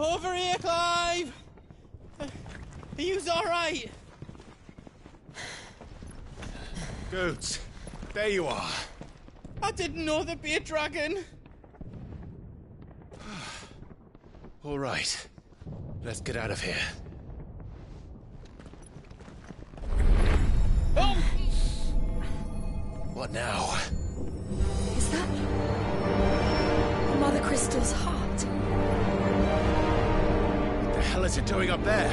Over here, Clive! Are you alright? Goods, there you are. I didn't know there'd be a dragon. All right. Let's get out of here. Oh! What now? Is that Mother Crystal's heart? What the hell is it doing up there?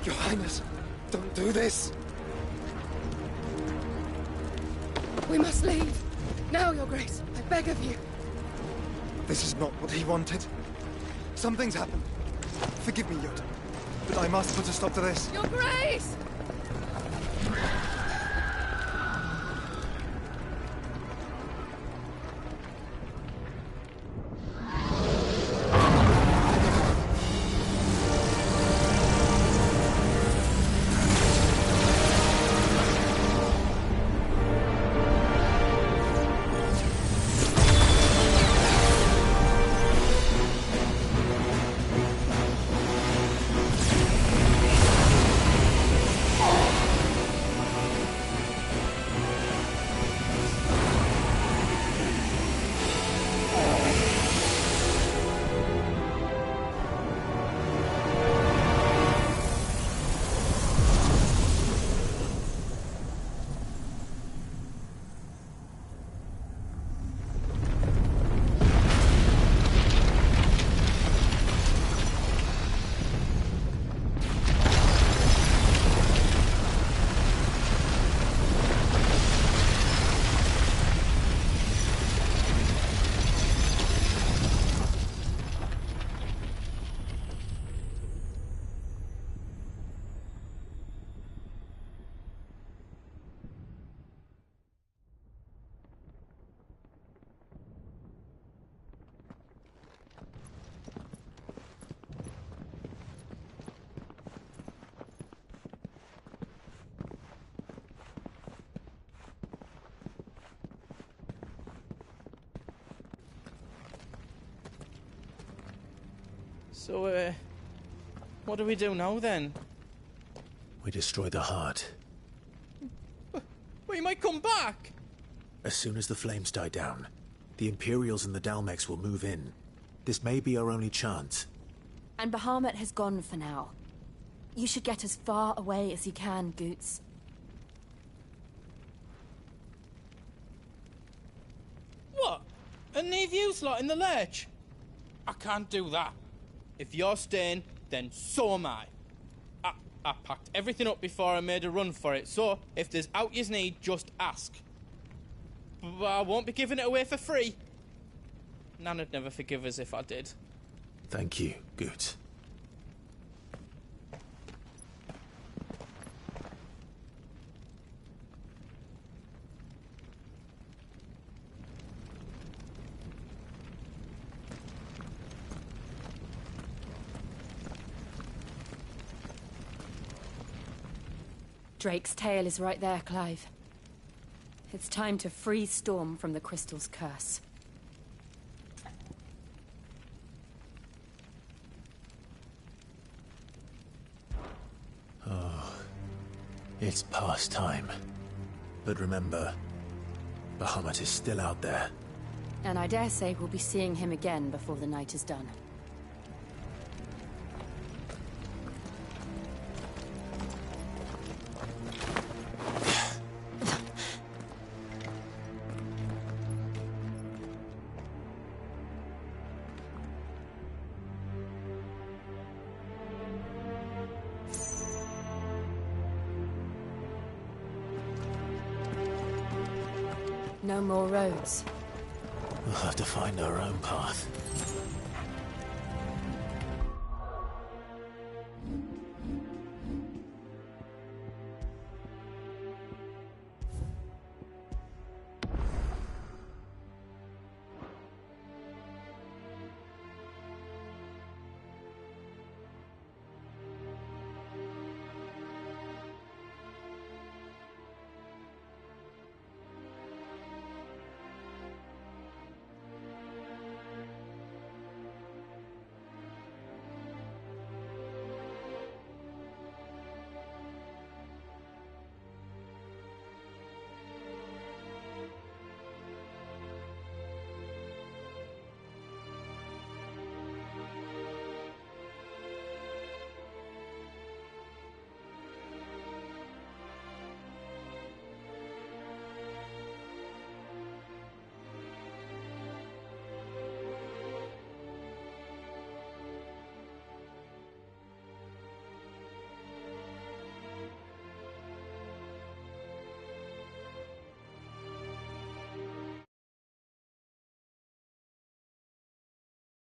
Your Highness, don't do this. We must leave. Now, Your Grace. I beg of you. This is not what he wanted. Something's happened. Forgive me, Yoda, but I must put a stop to this. Your Grace! So, what do we do now, then? We destroy the heart. Well, you might come back! As soon as the flames die down, the Imperials and the Dalmex will move in. This may be our only chance. And Bahamut has gone for now. You should get as far away as you can, Goots. What? And leave you slot in the lurch? I can't do that. If you're staying, then so am I. I packed everything up before I made a run for it, so if there's out yous need, just ask. But I won't be giving it away for free. Nana'd never forgive us if I did. Thank you, Goots. Drake's tail is right there, Clive. It's time to free Storm from the Crystal's curse. It's past time. But remember, Bahamut is still out there. And I dare say we'll be seeing him again before the night is done. No more roads. We'll have to find our own path.